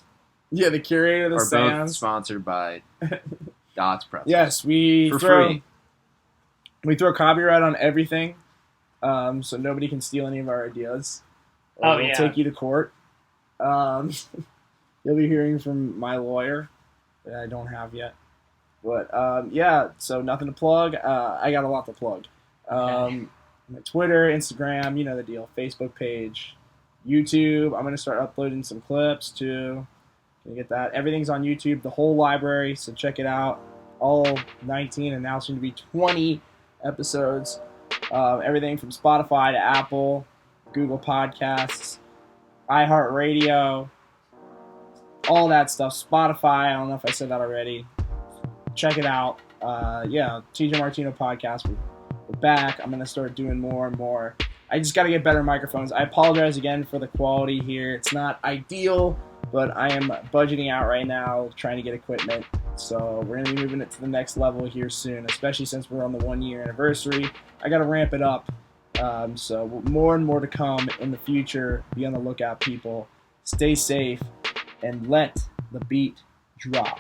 Yeah, the Curator of the are both Sounds. sponsored by Dots Pretzels. Yes, we For throw free. we throw copyright on everything, so nobody can steal any of our ideas. Or Oh, we'll yeah. take you to court. You'll be hearing from my lawyer that I don't have yet. But yeah, so nothing to plug. I got a lot to plug. Okay. My Twitter, Instagram, you know the deal. Facebook page, YouTube. I'm gonna start uploading some clips too. Gonna get that. Everything's on YouTube, the whole library. So check it out. All 19 and now soon to be 20 episodes. Everything from Spotify to Apple, Google Podcasts, iHeartRadio, all that stuff. Spotify. I don't know if I said that already. Check it out. Yeah, TJ Martino podcast. We're back. I'm gonna start doing more and more. I just got to get better microphones. I apologize again for the quality here. It's not ideal, but I am budgeting out right now, trying to get equipment. So we're gonna be moving it to the next level here soon, especially since we're on the 1 year anniversary. I got to ramp it up. So more and more to come in the future. Be on the lookout, people. Stay safe and let the beat drop.